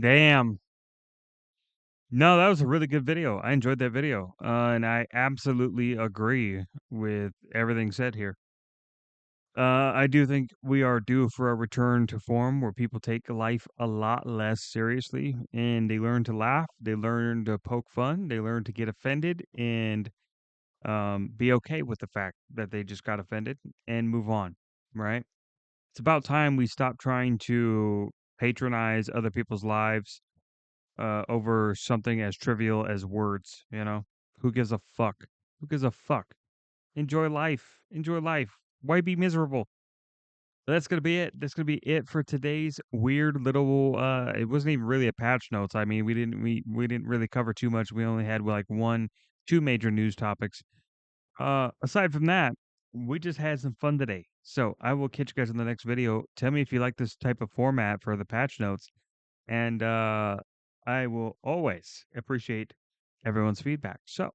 Speaker 1: Damn. No, that was a really good video. I enjoyed that video. And I absolutely agree with everything said here. I do think we are due for a return to form where people take life a lot less seriously and they learn to laugh, they learn to poke fun, they learn to get offended and be okay with the fact that they just got offended and move on, right? It's about time we stop trying to patronize other people's lives over something as trivial as words, you know? Who gives a fuck? Who gives a fuck? Enjoy life. Enjoy life. Why be miserable? That's gonna be it. That's gonna be it for today's weird little it wasn't even really a patch notes. I mean, we didn't really cover too much. We only had like two major news topics. Aside from that, we just had some fun today. So I will catch you guys in the next video. Tell me if you like this type of format for the patch notes. And I will always appreciate everyone's feedback. So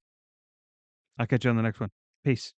Speaker 1: I'll catch you on the next one. Peace.